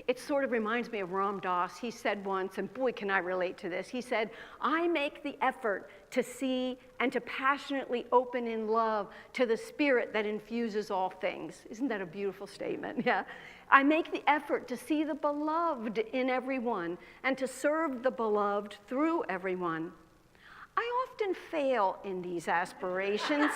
It sort of reminds me of Ram Dass. He said once, and boy, can I relate to this. He said, I make the effort to see and to passionately open in love to the spirit that infuses all things. Isn't that a beautiful statement? Yeah. I make the effort to see the beloved in everyone and to serve the beloved through everyone. I often fail in these aspirations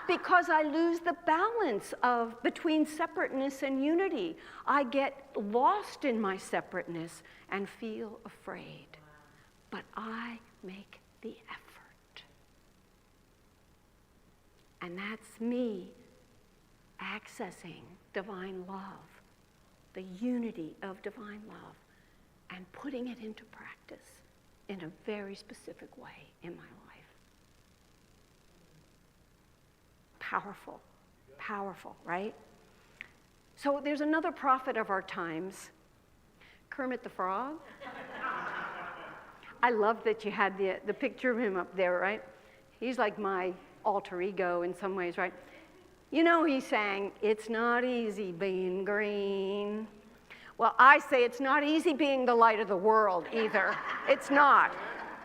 because I lose the balance between separateness and unity. I get lost in my separateness and feel afraid. But I make the effort. And that's me accessing divine love, the unity of divine love, and putting it into practice in a very specific way in my life. Powerful, powerful, right? So there's another prophet of our times, Kermit the Frog. I love that you had the picture of him up there, right? He's like my alter ego in some ways, right? You know, he sang, "It's not easy being green." Well, I say it's not easy being the light of the world either. It's not.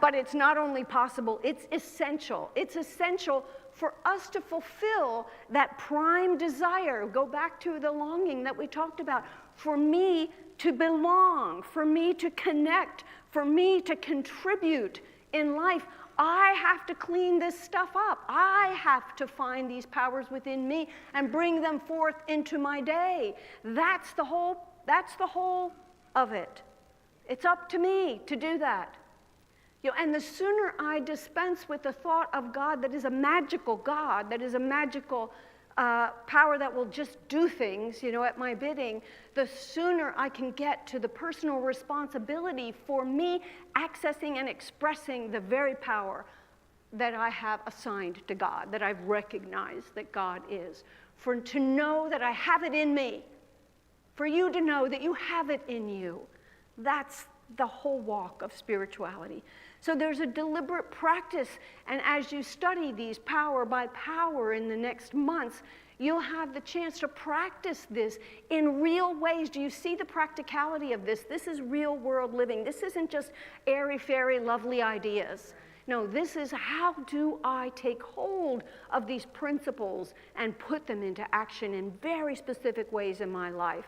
But it's not only possible, it's essential. It's essential for us to fulfill that prime desire. Go back to the longing that we talked about. For me to belong, for me to connect, for me to contribute in life, I have to clean this stuff up. I have to find these powers within me and bring them forth into my day. That's the whole of it. It's up to me to do that. You know, and the sooner I dispense with the thought of God that is a magical God, that is a magical power that will just do things, you know, at my bidding, the sooner I can get to the personal responsibility for me accessing and expressing the very power that I have assigned to God, that I've recognized that God is. To know that I have it in me, for you to know that you have it in you. That's the whole walk of spirituality. So there's a deliberate practice, and as you study these power by power in the next months, you'll have the chance to practice this in real ways. Do you see the practicality of this? This is real world living. This isn't just airy-fairy, lovely ideas. No, this is how do I take hold of these principles and put them into action in very specific ways in my life.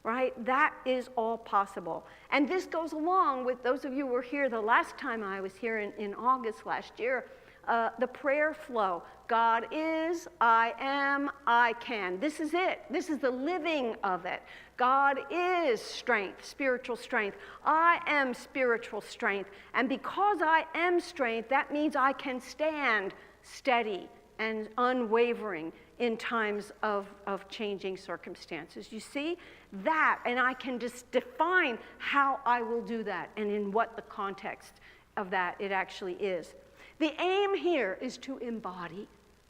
Right? That is all possible. And this goes along with those of you who were here the last time I was here in August last year, the prayer flow. God is, I am, I can. This is it. This is the living of it. God is strength, spiritual strength. I am spiritual strength. And because I am strength, that means I can stand steady and unwavering in times of changing circumstances. You see that, and I can just define how I will do that and in what the context of that it actually is. The aim here is to embody,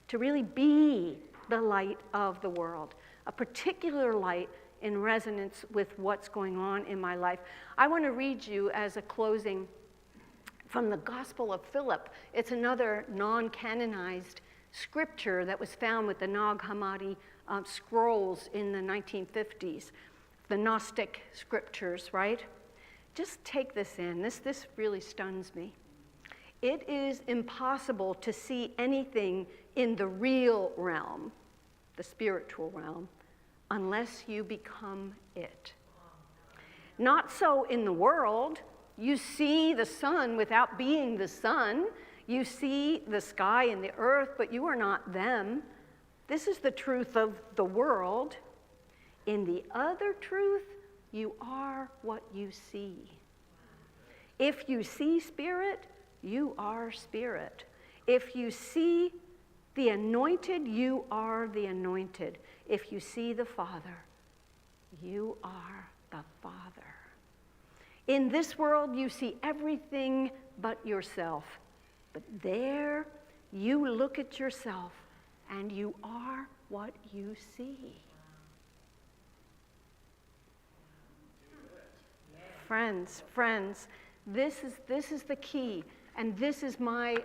to really be the light of the world, a particular light in resonance with what's going on in my life. I want to read you as a closing from the Gospel of Philip. It's another non-canonized scripture that was found with the Nag Hammadi scrolls in the 1950s, the Gnostic scriptures, right? Just take this in. This really stuns me. It is impossible to see anything in the real realm, the spiritual realm, unless you become it. Not so in the world. You see the sun without being the sun. You see the sky and the earth, but you are not them. This is the truth of the world. In the other truth, you are what you see. If you see spirit, you are spirit. If you see the anointed, you are the anointed. If you see the Father, you are the Father. In this world, you see everything but yourself. But there, you look at yourself, and you are what you see. Friends, this is the key, and this is my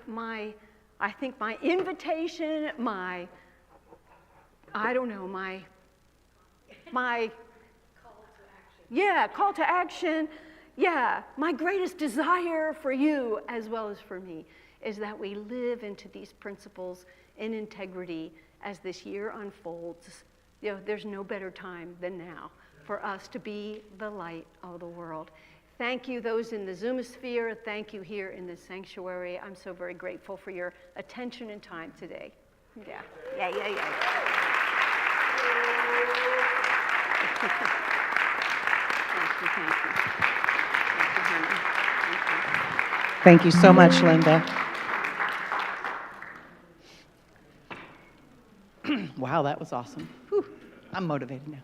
I think my invitation, my call to action. Yeah, my greatest desire for you as well as for me is that we live into these principles in integrity as this year unfolds. You know, there's no better time than now for us to be the light of the world. Thank you, those in the Zoomosphere. Thank you here in the sanctuary. I'm so very grateful for your attention and time today. Yeah. Thank you. Thank you so much, Linda. Wow, that was awesome. Whew, I'm motivated now.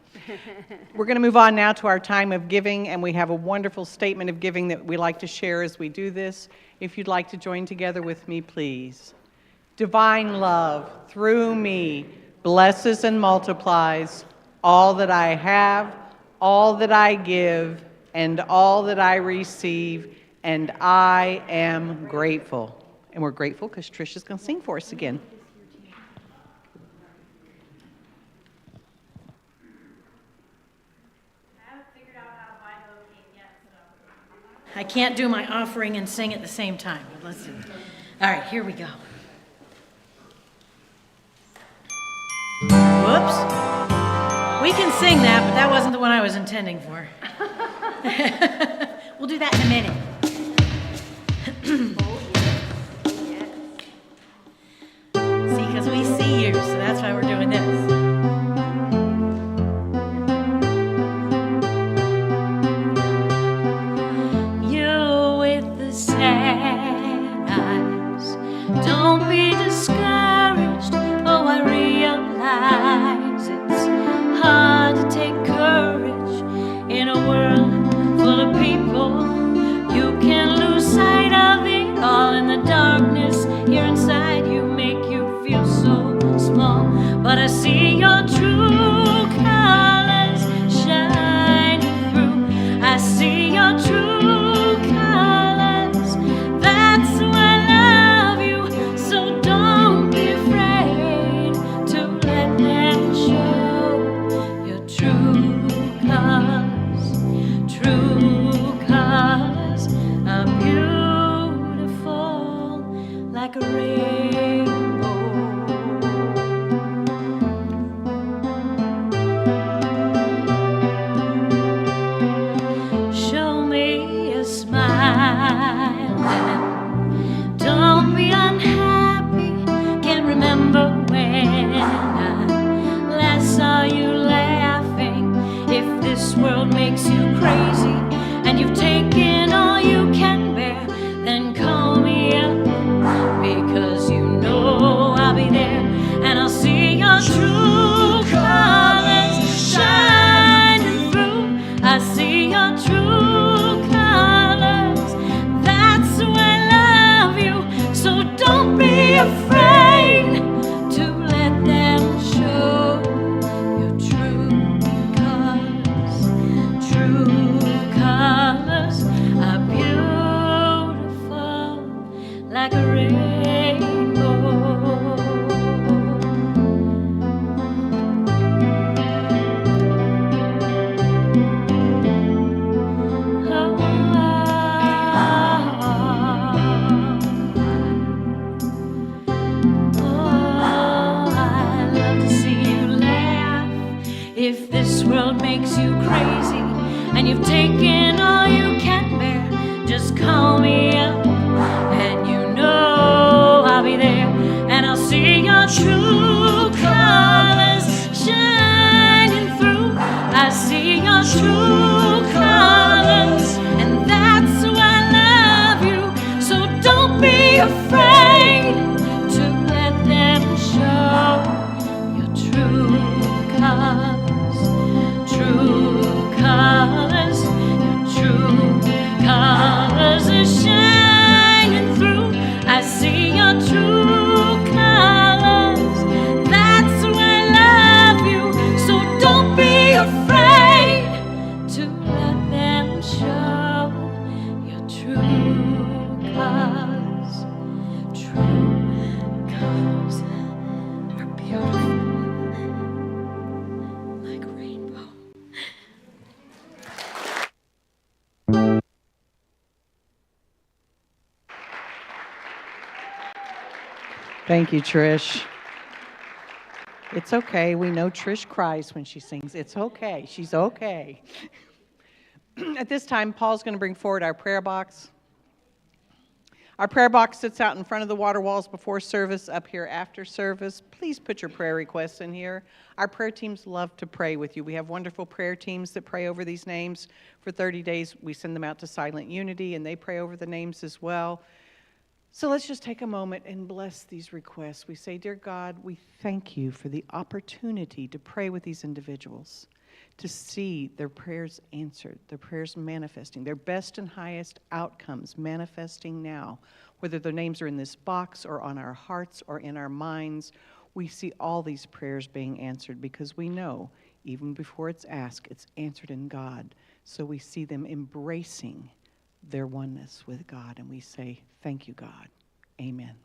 We're going to move on now to our time of giving, and we have a wonderful statement of giving that we like to share as we do this. If you'd like to join together with me, please. Divine love, through me, blesses and multiplies all that I have, all that I give, and all that I receive, and I am grateful. And we're grateful because Trisha's going to sing for us again. I can't do my offering and sing at the same time. Let's do it. All right, here we go. Whoops. We can sing that, but that wasn't the one I was intending for. We'll do that in a minute. See, because we see you, so that's why we're doing this. Don't be discouraged, oh I realize it's hard to take courage in a world full of people. You can lose sight of it all in the darkness here inside you, make you feel so small. But I see your true colors shining through. I see your true colors. That's why like a rainbow. Show me a smile and don't be unhappy. Can't remember when I last saw you laughing. If this world makes you crazy and you've taken all you can bear, then call me up, because you know I'll be there, and I'll see your true colors shining through. I see your true colors. That's why I love you. So don't be afraid to let them show your true colors. True colors are beautiful like a rainbow. Oh, I love to see you laugh. If this world makes you crazy and you've taken all you can bear, just call me up, and you know I'll be there, and I'll see your true colors shining through. I see your true colors, and that's why I love you. So don't be afraid to let them show your true colors. True colors, your true Thank you, Trish. It's okay. We know Trish cries when she sings. It's okay. She's okay. At this time, Paul's going to bring forward our prayer box. Our prayer box sits out in front of the water walls before service, up here after service. Please put your prayer requests in here. Our prayer teams love to pray with you. We have wonderful prayer teams that pray over these names. For 30 days, we send them out to Silent Unity, and they pray over the names as well. So let's just take a moment and bless these requests. We say, dear God, we thank you for the opportunity to pray with these individuals, to see their prayers answered, their prayers manifesting, their best and highest outcomes manifesting now. Whether their names are in this box or on our hearts or in our minds, we see all these prayers being answered because we know, even before it's asked, it's answered in God. So we see them embracing their oneness with God, and we say, thank you, God. Amen.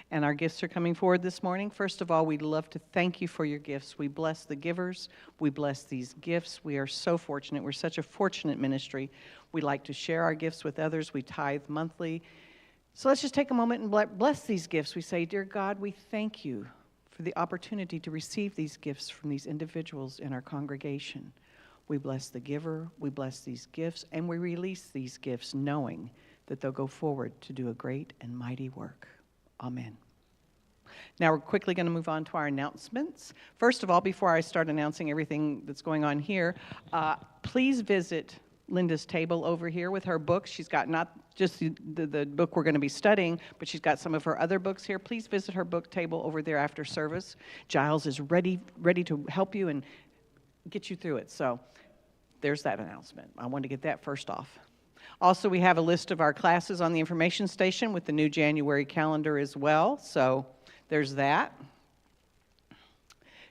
And our gifts are coming forward this morning. First of all, we'd love to thank you for your gifts. We bless the givers. We bless these gifts. We are so fortunate. We're such a fortunate ministry. We like to share our gifts with others. We tithe monthly. So let's just take a moment and bless these gifts. We say, dear God, we thank you for the opportunity to receive these gifts from these individuals in our congregation. We bless the giver, we bless these gifts, and we release these gifts knowing that they'll go forward to do a great and mighty work. Amen. Now we're quickly going to move on to our announcements. First of all, before I start announcing everything that's going on here, please visit Linda's table over here with her books. She's got not just the book we're going to be studying, but she's got some of her other books here. Please visit her book table over there after service. Giles is ready to help you and get you through it. So there's that announcement. I wanted to get that first off. Also, we have a list of our classes on the information station with the new January calendar as well. So there's that.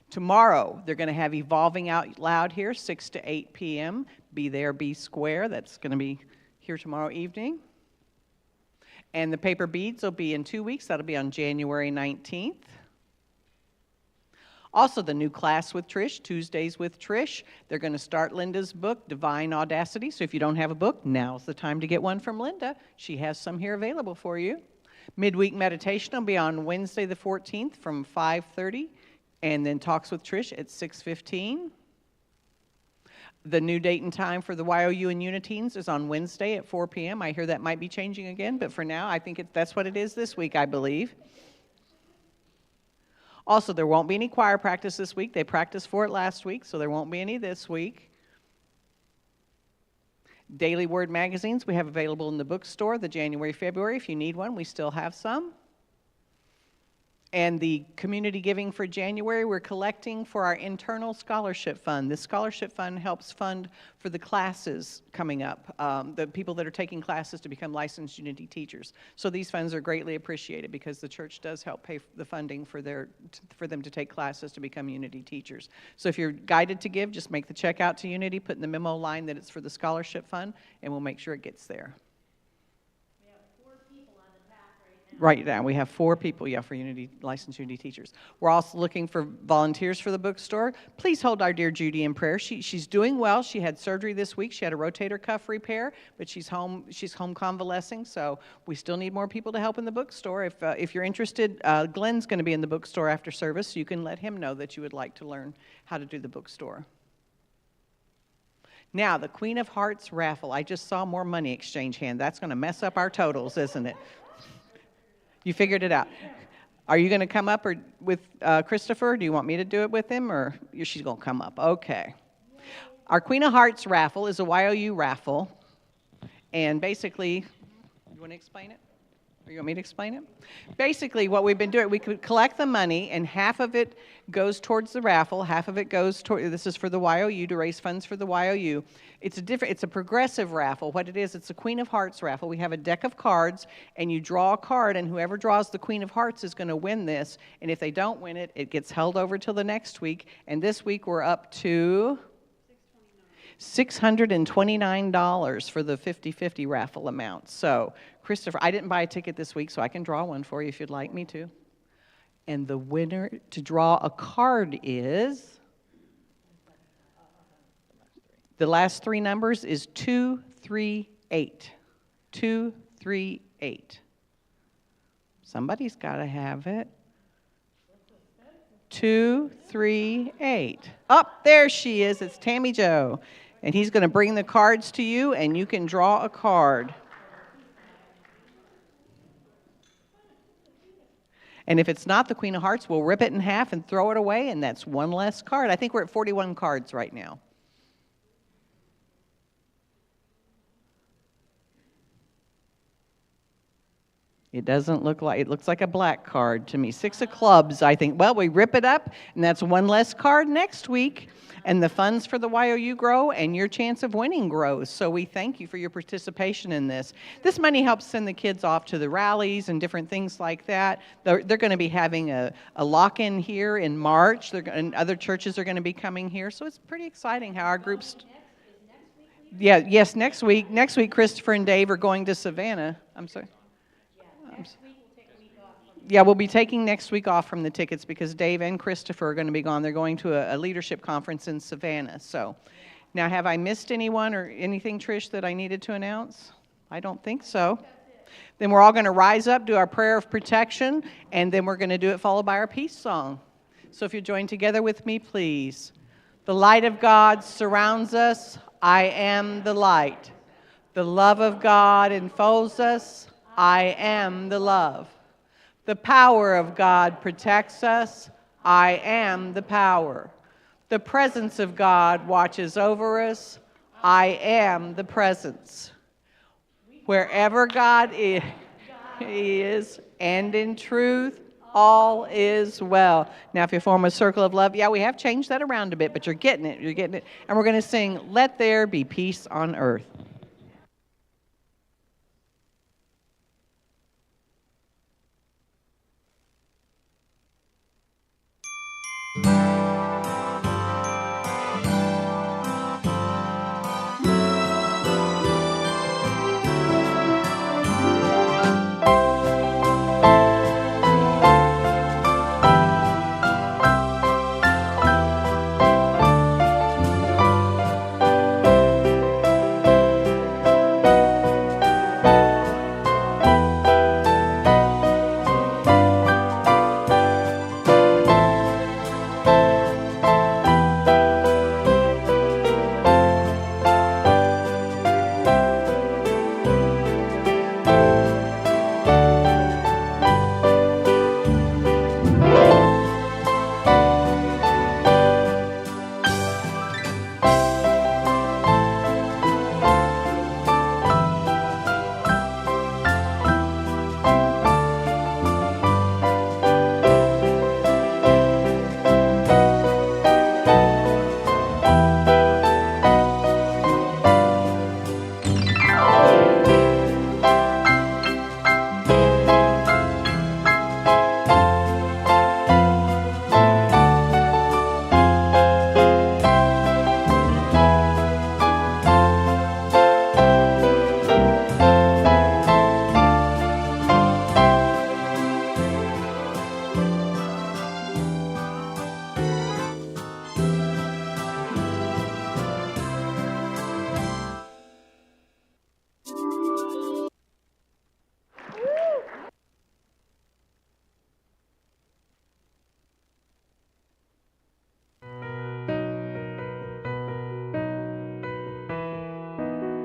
Tomorrow, they're going to have Evolving Out Loud here, 6 to 8 p.m. Be there, be square. That's going to be here tomorrow evening. And the paper beads will be in 2 weeks. That'll be on January 19th. Also, the new class with Trish, Tuesdays with Trish. They're going to start Linda's book, Divine Audacity. So if you don't have a book, now's the time to get one from Linda. She has some here available for you. Midweek meditation will be on Wednesday the 14th from 5:30. And then Talks with Trish at 6:15. The new date and time for the YOU and Uniteens is on Wednesday at 4 p.m. I hear that might be changing again, but for now, I think that's what it is this week, I believe. Also, there won't be any choir practice this week. They practiced for it last week, so there won't be any this week. Daily Word magazines we have available in the bookstore, the January, February. If you need one, we still have some. And the community giving for January, we're collecting for our internal scholarship fund. This scholarship fund helps fund for the classes coming up, the people that are taking classes to become licensed Unity teachers. So these funds are greatly appreciated because the church does help pay the funding for them to take classes to become Unity teachers. So if you're guided to give, just make the check out to Unity, put in the memo line that it's for the scholarship fund, and we'll make sure it gets there. Right now, we have 4 people, for licensed Unity teachers. We're also looking for volunteers for the bookstore. Please hold our dear Judy in prayer. She's doing well. She had surgery this week. She had a rotator cuff repair, but she's home convalescing, so we still need more people to help in the bookstore. If you're interested, Glenn's going to be in the bookstore after service, so you can let him know that you would like to learn how to do the bookstore. Now, the Queen of Hearts raffle. I just saw more money exchange hand. That's going to mess up our totals, isn't it? You figured it out. Are you going to come up with Christopher? Do you want me to do it with him, or she's going to come up? Okay. Our Queen of Hearts raffle is a YOU raffle, and basically, you want to explain it? Or you want me to explain it? Basically, what we've been doing, we could collect the money, and half of it goes towards the raffle, half of it goes toward, this is for the YOU, to raise funds for the YOU. It's a progressive raffle. What it is, it's a Queen of Hearts raffle. We have a deck of cards, and you draw a card, and whoever draws the Queen of Hearts is going to win this, and if they don't win it, it gets held over till the next week, and this week we're up to $629 for the 50-50 raffle amount. So, Christopher, I didn't buy a ticket this week, so I can draw one for you if you'd like me to. And the winner to draw a card is, the last 3 numbers is 238. 238. Somebody's got to have it. 238. Oh, there she is. It's Tammy Jo. And he's going to bring the cards to you, and you can draw a card. And if it's not the Queen of Hearts, we'll rip it in half and throw it away, and that's one less card. I think we're at 41 cards right now. It doesn't look like, it looks like a black card to me. 6 of clubs, I think. Well, we rip it up, and that's one less card next week. And the funds for the YOU grow, and your chance of winning grows. So we thank you for your participation in this. This money helps send the kids off to the rallies and different things like that. They're going to be having a lock-in here in March, and other churches are going to be coming here. So it's pretty exciting how our groups... Yes, next week. Next week, Christopher and Dave are going to Savannah. I'm sorry. Yeah, we'll be taking next week off from the tickets because Dave and Christopher are going to be gone. They're going to a leadership conference in Savannah. So, now have I missed anyone or anything, Trish, that I needed to announce? I don't think so. Then we're all going to rise up, do our prayer of protection, and then we're going to do it followed by our peace song. So if you join together with me, please. The light of God surrounds us. I am the light. The love of God enfolds us. I am the love. The power of God protects us. I am the power. The presence of God watches over us. I am the presence. Wherever God is, and in truth, all is well. Now, if you form a circle of love, yeah, we have changed that around a bit, but you're getting it. You're getting it. And we're going to sing, Let There Be Peace on Earth.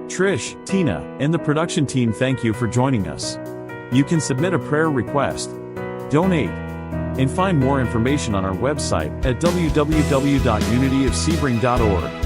Trish, Tina, and the production team thank you for joining us. You can submit a prayer request, donate, and find more information on our website at www.unityofsebring.org.